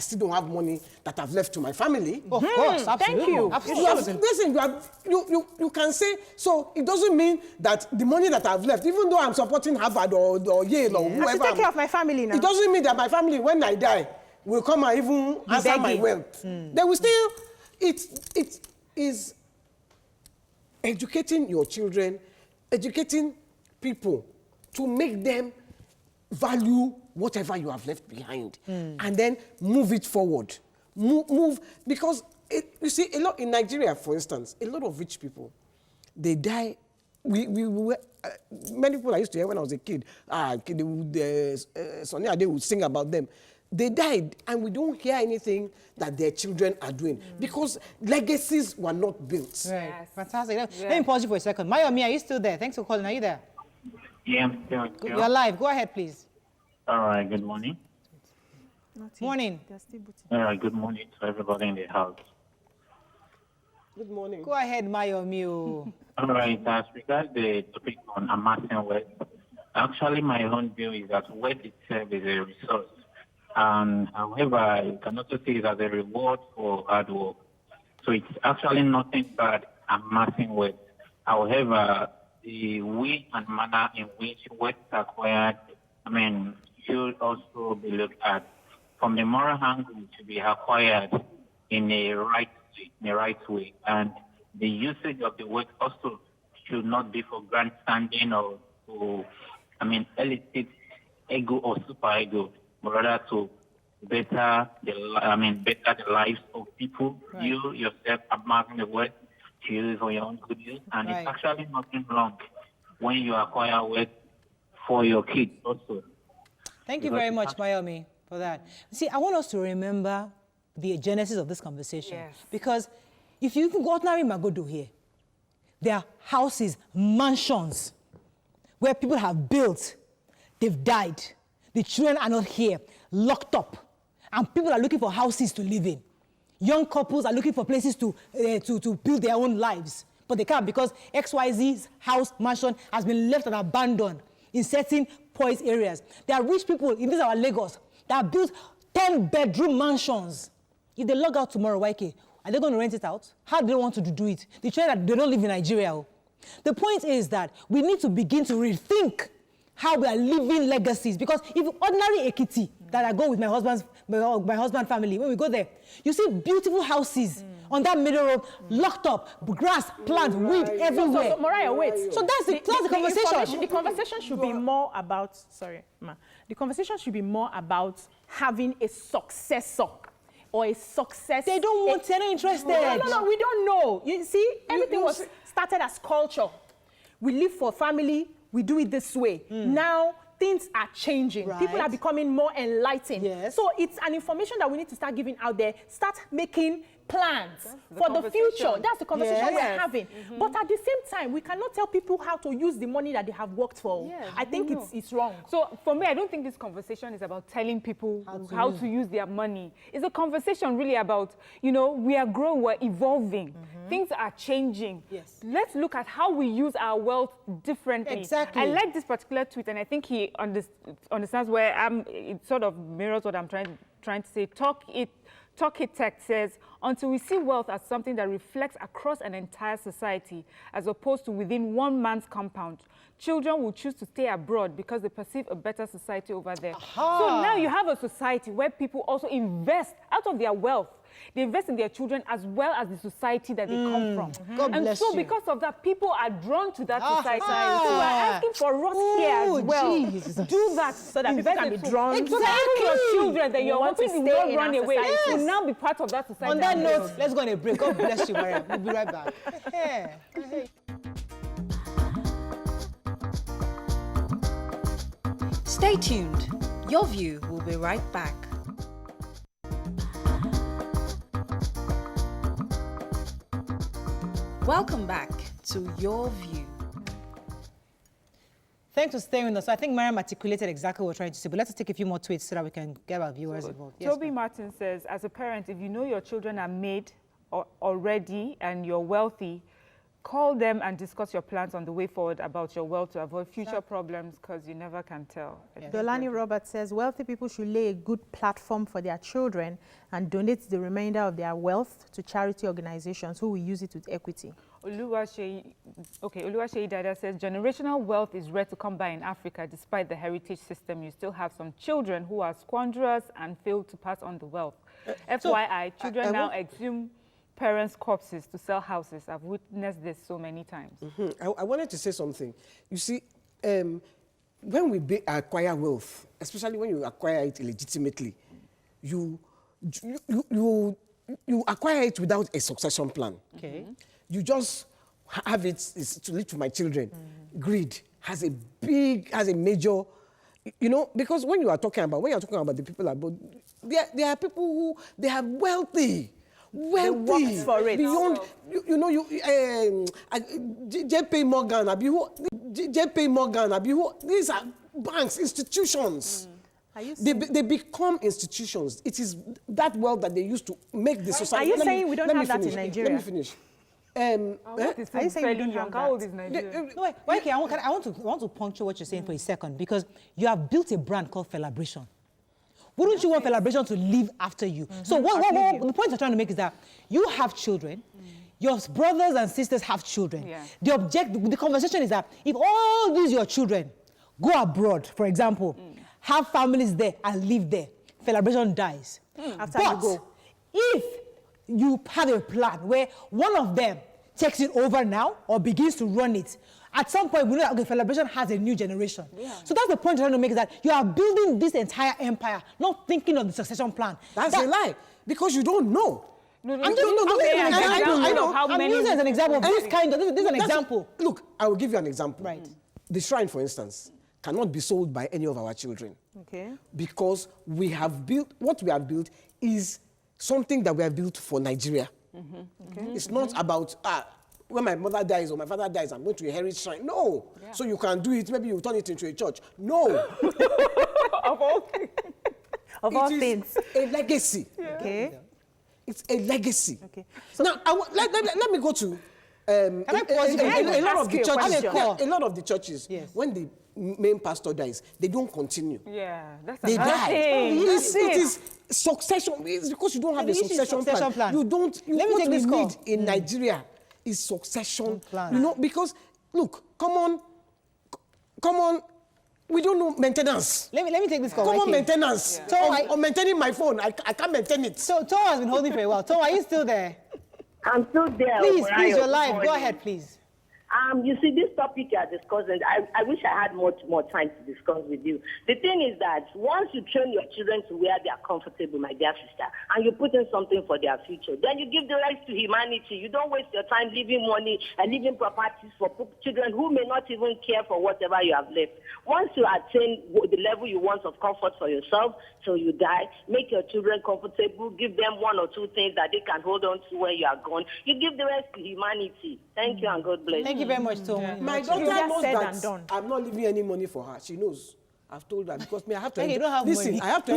still don't have money that I've left to my family. Of course, absolutely. Thank you. Absolutely. Listen, you can say, so it doesn't mean that the money that I've left, even though I'm supporting Harvard or Yale or whoever. I have to take care of my family now. It doesn't mean that my family, when I die, will come and even answer my wealth. They will still, it is educating your children, educating people to make them value whatever you have left behind and then move it forward. Move because you see, a lot in Nigeria, for instance, a lot of rich people, they die. Many people I used to hear when I was a kid, Sonny Ade would sing about them. They died, and we don't hear anything that their children are doing because legacies were not built. Right, fantastic. Let me pause you for a second. Mayomi, are you still there? Thanks for calling. Are you there? Yeah, I'm still. You're live. Go ahead, please. All right, good morning. Morning. All right, good morning to everybody in the house. Good morning. Go ahead, Mayomi. All right, as regards the topic on amassing wealth, actually my own view is that wealth itself is a resource. However, you can also see it as a reward for hard work. So it's actually nothing bad amassing wealth. However, the way and manner in which wealth is acquired, should also be looked at from the moral angle to be acquired in a right way. And the usage of the wealth also should not be for grandstanding or to, elicit ego or super ego, but rather to better the lives of people. Right. You yourself amassing the wealth to use for your own good use, and it's actually nothing wrong when you acquire wealth for your kids also. Thank you very much, Mayomi, for that. See, I want us to remember the genesis of this conversation. Yes. Because if you go ordinary Magodo here, there are houses, mansions, where people have built, they've died, the children are not here, locked up, and people are looking for houses to live in. Young couples are looking for places to build their own lives, but they can't because XYZ's house, mansion has been left and abandoned in certain poised areas. There are rich people in this our Lagos that have built 10-bedroom mansions. If they log out tomorrow, YK, are they going to rent it out? How do they want to do it? The trend that they don't live in Nigeria. The point is that we need to begin to rethink how we are living legacies. Because if ordinary Ekiti that I go with my husband's family, when we go there, you see beautiful houses on that middle road, locked up, grass, plant, weed everywhere. So Mariah, wait. So that's the conversation. The conversation should be more about, the conversation should be more about having a successor or a success. They don't want, they're not interested. No, we don't know. You see, everything was started as culture. We live for family, we do it this way. Now, things are changing. Right. People are becoming more enlightened. Yes. So it's an information that we need to start giving out there, start making plans for the future. That's the conversation we're having. But at the same time, we cannot tell people how to use the money that they have worked for. Yes, I think it's wrong. So for me, I don't think this conversation is about telling people how to use their money. It's a conversation really about, we are growing, we're evolving. Things are changing. Yes. Let's look at how we use our wealth differently. Exactly. I like this particular tweet, and I think he understands where it sort of mirrors what I'm trying to say. Talk It Tech says, until we see wealth as something that reflects across an entire society, as opposed to within one man's compound, children will choose to stay abroad because they perceive a better society over there. Aha. So now you have a society where people also invest out of their wealth. They invest in their children as well as the society that they come from. God bless and so you. Because of that, people are drawn to that society. So we're asking for us here as well. Jesus. Do that so that people can be drawn. Exactly. So that your children that you're hoping to not run away will now be part of that society. On that note, let's go on a break. God bless you, Maria. We'll be right back. Stay tuned. Your View will be right back. Welcome back to Your View. Thanks for staying with us. So I think Mariam articulated exactly what we're trying to say, but let's take a few more tweets so that we can get our viewers involved. Yes, Toby Martin says, as a parent, if you know your children are made already and you're wealthy, call them and discuss your plans on the way forward about your wealth to avoid future problems, because you never can tell. Yes. Dolani Robert says, wealthy people should lay a good platform for their children and donate the remainder of their wealth to charity organizations who will use it with equity. Oluwaseyi Dada says, generational wealth is rare to come by in Africa. Despite the heritage system, you still have some children who are squanderers and fail to pass on the wealth. FYI, children now exhume parents' corpses to sell houses. I've witnessed this so many times. I wanted to say something. You see, when we acquire wealth, especially when you acquire it illegitimately, you acquire it without a succession plan. Okay. You just have it to leave to my children. Greed has a major, you know, because when you're talking about the people abroad, there are people who, they are wealthy. They worked for it. Beyond, JP Morgan, these are banks, institutions. They become institutions. It is that wealth that they used to make the society. Are you saying we don't have that in Nigeria? Let me finish. Are you saying we don't have that? How old is Nigeria? No, wait, okay, I want to puncture what you're saying for a second, because you have built a brand called Felabration. Wouldn't you want Felabration to live after you? So the point I'm trying to make is that you have children, your brothers and sisters have children. Yeah. The conversation is that if all these your children go abroad, for example, have families there and live there, Felabration dies. After you go. If you have a plan where one of them takes it over now or begins to run it, at some point, we know that, okay, Felabration has a new generation. Yeah. So that's the point I'm trying to make, is that you are building this entire empire, not thinking of the succession plan. That's a lie, because you don't know. I'm using as an example of this kind of, this is an example. Look, I will give you an example. Right. The shrine, for instance, cannot be sold by any of our children. Okay. Because we have built, what we have built is something that we have built for Nigeria. Okay. It's not about, when my mother dies or my father dies, I'm going to inherit shrine. No. Yeah. So you can do it, maybe you turn it into a church. No. Of all things. A legacy. Yeah. Okay. It's a legacy. Okay. So now, let me go to a lot of the churches, yes, when the main pastor dies, they don't continue. Yeah, that's they die. It is succession. It's because you don't have a succession plan. You don't. Let me take this call. Need in Nigeria is succession plan. You know, because look, come on. We don't know maintenance. Let me take this call. Come on, maintenance. Yeah. Or maintaining my phone. I can't maintain it. So Tom has been holding for a while. Tom, are you still there? I'm still there. Please, you're live. Go ahead, please. You see, this topic you are discussing, I wish I had much more time to discuss with you. The thing is that once you train your children to where they are comfortable, my dear sister, and you put in something for their future, then you give the rest to humanity. You don't waste your time leaving money and leaving properties for children who may not even care for whatever you have left. Once you attain the level you want of comfort for yourself till you die, make your children comfortable, give them one or two things that they can hold on to when you are gone. You give the rest to humanity. Thank you and God bless. Thank you very much, Tom. Yeah. My daughter knows that I'm not leaving any money for her. She knows. I've told her, because I have to. You don't have listen, money. I have to.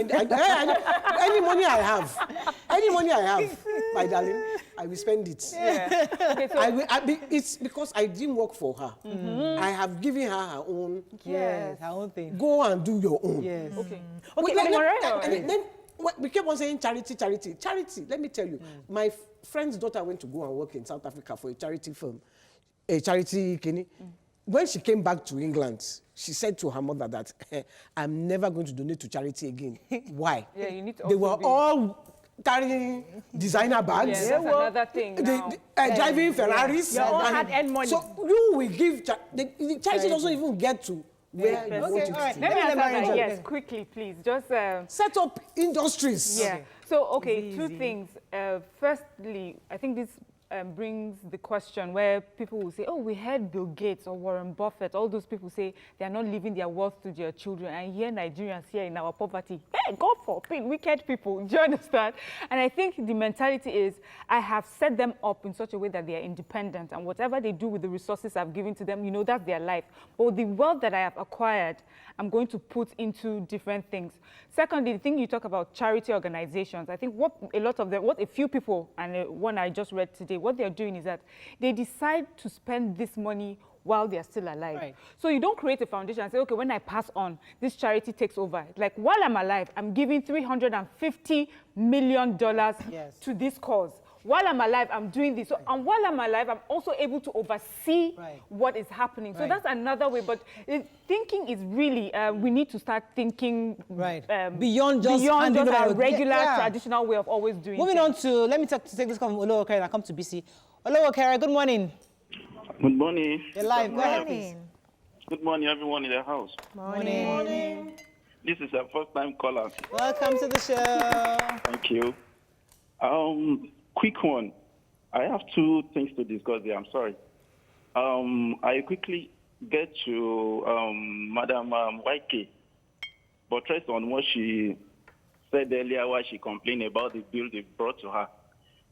Any money I have, my darling, I will spend it. Yeah. Okay, so it's because I didn't work for her. I have given her her own. Yes, her own thing. Go and do your own. Yes. Okay. Then we kept on saying charity. Let me tell you, my friend's daughter went to go and work in South Africa for a charity firm. A charity, when she came back to England, she said to her mother that I'm never going to donate to charity again. Why? Yeah, you need to. They were all carrying designer bags. Yes, that's another thing. Driving Ferraris. You all had earned money. So you will give the charity doesn't even get to where you want it to. Let me answer that. Yes, quickly, please. Just set up industries. Yeah. So two things. Firstly, I think this brings the question where people will say, oh, we heard Bill Gates or Warren Buffett, all those people say they are not leaving their wealth to their children, and here Nigerians here in our poverty, hey, God forbid, wicked people, do you understand? And I think the mentality is, I have set them up in such a way that they are independent, and whatever they do with the resources I've given to them, you know, that's their life. But the wealth that I have acquired, I'm going to put into different things. Secondly, the thing you talk about charity organizations, I think what a few people, and one I just read today, what they're doing is that they decide to spend this money while they're still alive. Right. So you don't create a foundation and say, okay, when I pass on, this charity takes over. Like, while I'm alive, I'm giving $350 million to this cause. while I'm alive, I'm doing this. So, and while I'm alive, I'm also able to oversee what is happening. So that's another way. But thinking is really, we need to start thinking beyond just our regular, traditional way of always doing Moving things. on to, let me take this call from Olowokere and I come to BC. Olowokere, good morning. Good morning. You're live. Go ahead, please. Good morning, everyone in the house. Morning. This is a first-time caller. Welcome to the show. Thank you. Quick one. I have two things to discuss there. I'm sorry. I quickly get to Madam YK, buttress on what she said earlier, why she complained about the bill they brought to her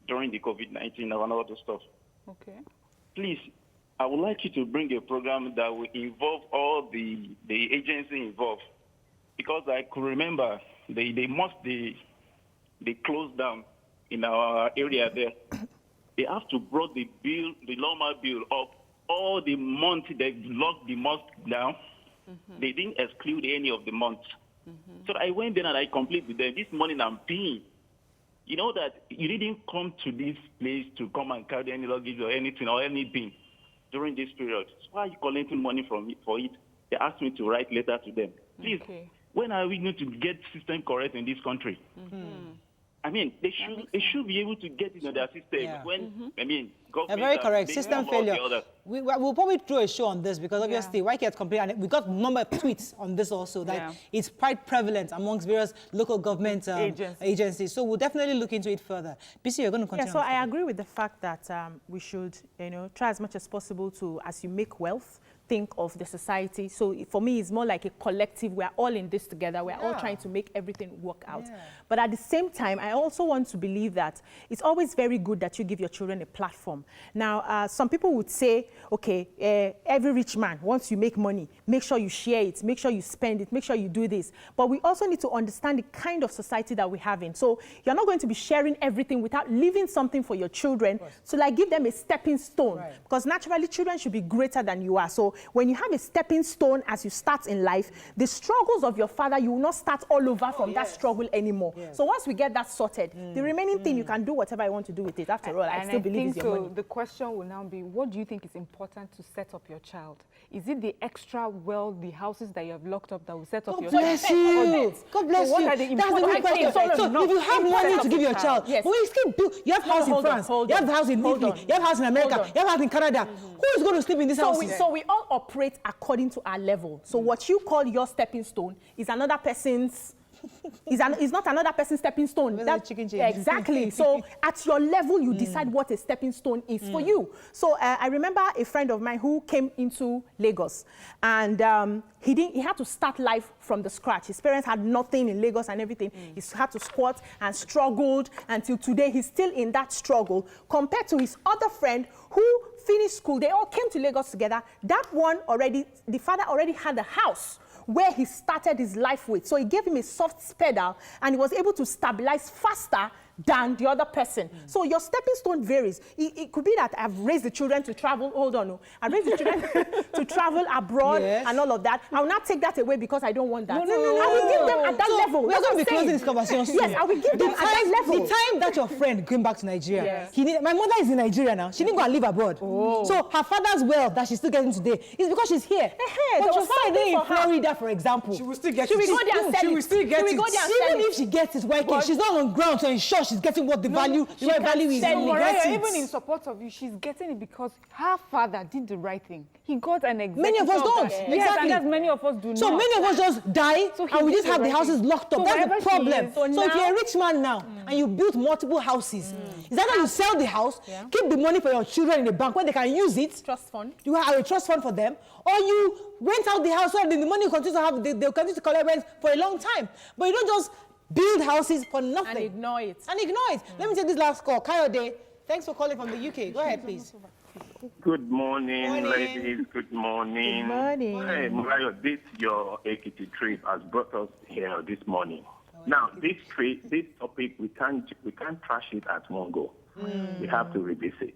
during the COVID-19 and all the stuff. Okay. Please, I would like you to bring a program that will involve all the agencies involved. Because I could remember they closed down in our area there. They have to brought the bill, the normal bill up all the months. They locked the mosque down. They didn't exclude any of the months. So I went there and I complained with them. This morning I'm paying. You know that you didn't come to this place to come and carry any luggage or anything during this period. So why are you collecting money from me for it? They asked me to write letter to them. Please, when are we going to get system correct in this country? I mean, they should be able to get into their system. When I mean, government very correct. System failure. We'll probably do a show on this because obviously YK has complained, and we got a number of tweets on this also that it's quite prevalent amongst various local government agencies. So we'll definitely look into it further. BC, you're going to continue. Yeah, so I agree with the fact that we should, try as much as possible to, as you make wealth, think of the society. So for me, it's more like a collective. We're all in this together. We're all trying to make everything work out. But at the same time, I also want to believe that it's always very good that you give your children a platform. Now, some people would say, okay, every rich man, once you make money, make sure you share it, make sure you spend it, make sure you do this. But we also need to understand the kind of society that we have in. So you're not going to be sharing everything without leaving something for your children. So like give them a stepping stone. Because naturally, children should be greater than you are. So when you have a stepping stone as you start in life, the struggles of your father, you will not start all over from that struggle anymore. So once we get that sorted, the remaining thing, you can do whatever I want to do with it. After all, I still believe it's your money. The question will now be, what do you think is important to set up your child? Is it the extra wealthy houses that you have locked up that will set up your child? God bless you. God bless you. That's the good question. So if you have money to give your child, but you still build, you have house in France, you have the house in Italy, you have house in America, you have house in Canada. Who is going to sleep in this house? So we all operate according to our level. So what you call your stepping stone is another person's is not another person's stepping stone. Exactly. So at your level, you decide what a stepping stone is for you. So I remember a friend of mine who came into Lagos, and he had to start life from the scratch. His parents had nothing in Lagos and everything. He had to squat and struggled until today. He's still in that struggle compared to his other friend who finished school. They all came to Lagos together. That one already, the father already had a house where he started his life with. So he gave him a soft pedal and he was able to stabilize faster than the other person. So your stepping stone varies. It could be that I've raised the children to travel. Hold on. I've raised the children to travel abroad and all of that. I will not take that away because I don't want that. No. I will give them at that level. We're going to be closing this conversation soon. Yes, I will give them at that level. The time that your friend came back to Nigeria, my mother is in Nigeria now. She didn't go and live abroad. So her father's wealth that she's still getting today is because she's here. But your father in Florida, for example, she will still get it. Even if she gets it, she's not on ground to ensure she's getting what the value is. Even in support of you, she's getting it because her father did the right thing. He got an executive. Many of us don't. Exactly. And many of us do not. So many of us just die and we just have the houses locked up. That's the problem. So if you're a rich man now and you build multiple houses, is that how you sell the house, keep the money for your children in the bank where they can use it? Trust fund. You have a trust fund for them, or you rent out the house so the money continues to have, they'll continue to collect rent for a long time. But you don't just build houses for nothing. And ignore it. Let me take this last call. Kayode, thanks for calling from the UK. Go ahead, please. Good morning, ladies. Good morning. Good morning. Hey, Murayo, this your Ekiti trip has brought us here this morning. Now, this topic, we can't trash it at one go. We have to revisit.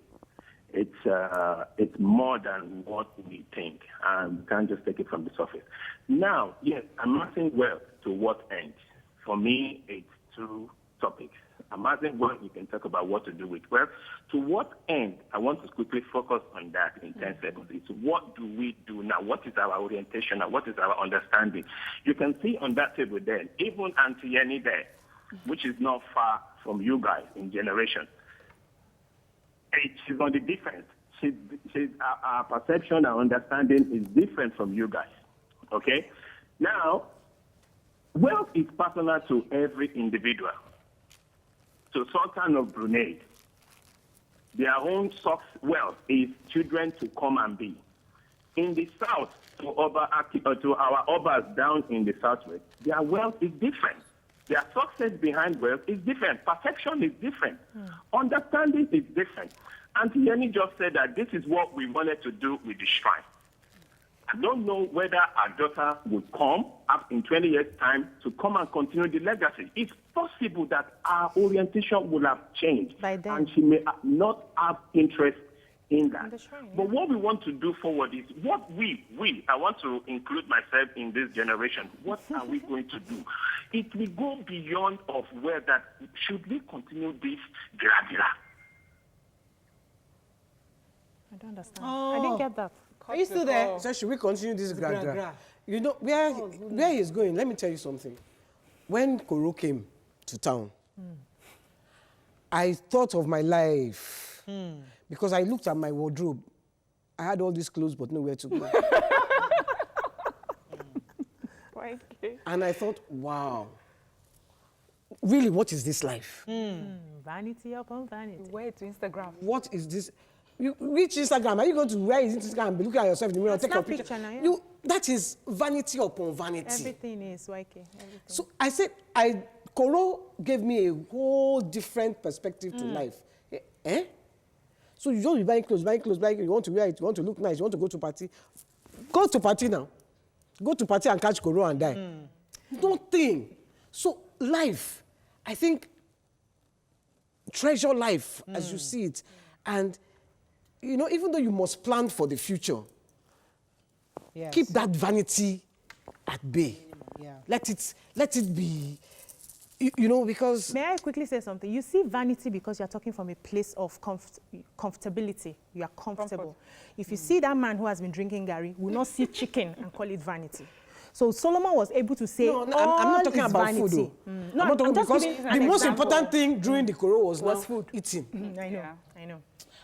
It's more than what we think, and we can't just take it from the surface. Now, yes, amassing wealth to what end? For me, it's two topics. amassing wealth, you can talk about what to do with wealth. To what end? I want to quickly focus on that in 10 seconds. It's what do we do now? What is our orientation now? What is our understanding? You can see on that table there, even Auntie Yenny there, which is not far from you guys in generation. She's on the difference. Our perception, our understanding is different from you guys. Okay? Now, wealth is personal to every individual. To Sultan of Brunei, their own wealth is children to come and be. In the south, to our obas down in the southwest, their wealth is different. Their success behind wealth is different. Perception is different. Understanding is different. Auntie Yenny just said that this is what we wanted to do with the shrine. I don't know whether our daughter would come up in 20 years' time to come and continue the legacy. It's possible that our orientation will have changed by then, and she may not have interest in that. But what we want to do forward is what I want to include myself in this generation. What are we going to do? It will go beyond of where that should we continue this gradual. I don't understand. I didn't get that. Are you still there? So should we continue this gradual? You know, where he's going, let me tell you something. When Koro came to town, I thought of my life because I looked at my wardrobe. I had all these clothes, but nowhere to go. And I thought, wow, really, what is this life? Vanity upon vanity. Where to Instagram? What is this? Which Instagram? Are you going to wear Instagram and be looking at yourself in the mirror and take a picture? Yeah. That is vanity upon vanity. Everything is YK. Everything. So I said, Koro gave me a whole different perspective to life. Eh? So you don't be buying clothes, you want to wear it, you want to look nice, you want to go to party. Go to party now. Go to party and catch Koro and die. Don't think. So life, I think, treasure life as you see it. And you know, even though you must plan for the future, keep that vanity at bay. Let it be, you know, because... May I quickly say something? You see vanity because you're talking from a place of comfortability. You are comfortable. If you see that man who has been drinking Gary, will not see chicken and call it vanity. So Solomon was able to say, I'm not talking about vanity. Food, though. No, I'm not talking because the most important thing during the Koro was food. Eating. I know.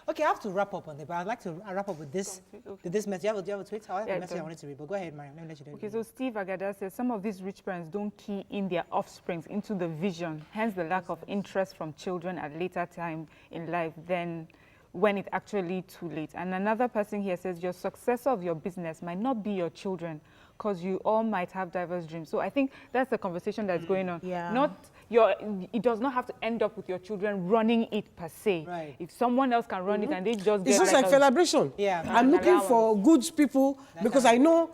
Okay, I have to wrap up on it, but I'd like to wrap up with this. With this message. Do you have a tweet? I have a message I wanted to read, but go ahead, Mariam. Let me let you do it. Okay, so Steve Agada says some of these rich parents don't key in their offsprings into the vision, hence the lack of interest from children at later time in life than when it's actually too late. And another person here says your successor of your business might not be your children because you all might have diverse dreams. So I think that's the conversation that's going on. It does not have to end up with your children running it per se. Right. If someone else can run it and they just get it's just like celebration. I'm looking for good people because I know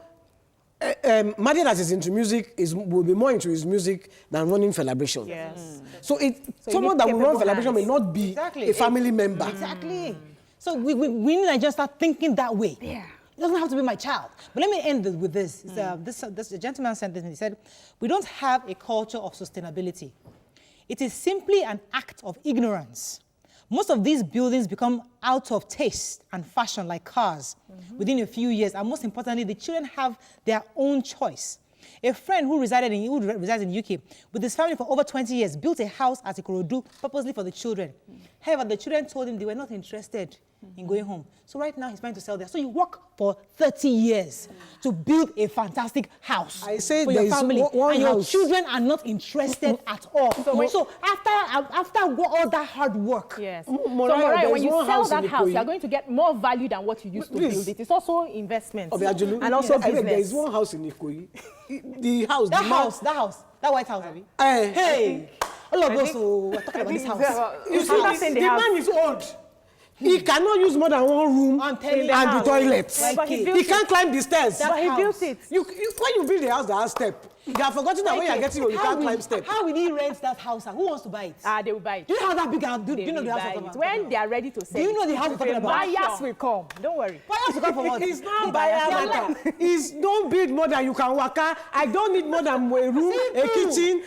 Madi that is into music will be more into his music than running celebration. So someone that will run celebration may not be a family member. Exactly. So we need to just start thinking that way. It doesn't have to be my child. But let me end with this. This gentleman said this, and he said, we don't have a culture of sustainability. It is simply an act of ignorance. Most of these buildings become out of taste and fashion like cars within a few years. And most importantly, the children have their own choice. A friend who resides in the UK with his family for over 20 years built a house at Ikorodu purposely for the children. However, the children told him they were not interested in going home. So right now he's trying to sell there. So you work for 30 years to build a fantastic house for your family, and your children are not interested at all. So after all that hard work, when you sell that house, you're going to get more value than what you used to build it. It's also investment and also business. There is one house in Ikoyi. That white house, hey, all of us were talking about this house. You see, the man is old. He cannot use more than one room and the toilet. He can't climb the stairs. But he built it. When you build a house that has step, you have forgotten that when you are getting you can't climb step. How will he rent that house? Who wants to buy it? They will buy it. Do you know how that big house? Do you know the house I'm talking about? When they are ready to sell. Do you know the house I'm talking about? Buyers will come. Don't worry. Buyers will come for what? It's not buyer. It's don't build more than you can work. I don't need more than a room, a kitchen.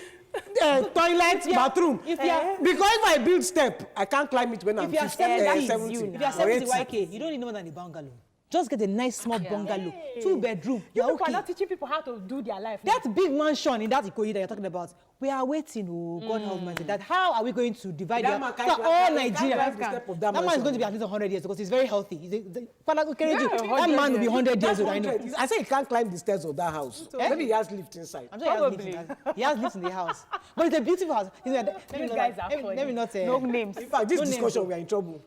toilet, bathroom. If you are, because if I build step, I can't climb it when I'm 50, 70. If you are 70 YK, you don't need more than a bungalow. Just get a nice small bungalow, 2-bedroom. You people are not teaching people how to do their life. That big mansion in that Ikoyi that you're talking about, we are waiting, God help me, that how are we going to divide all Nigeria? That man is going to be at least 100 years because he's very healthy. That man will be 100 years old, I know. I say he can't climb the stairs of that house. Maybe he has lift inside. I'm sure he has lift in the house. But it's a beautiful house. Let me not say. No names. In fact, this discussion, we are in trouble.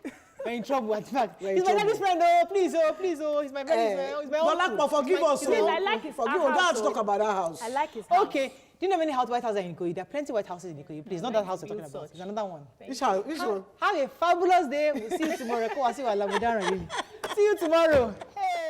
We're in trouble, in fact. He's my daddy's friend, please, he's my friend, he's my uncle. But forgive us, I like his forgive us. Don't have to talk about that house. I like his house. Okay. Do you know many White Houses in Ikoyi? There are plenty White Houses in Ikoyi. Please, not that house we're talking about. It's another one. Which house? Which one? Have a fabulous day. We'll see you tomorrow. See you tomorrow. Hey.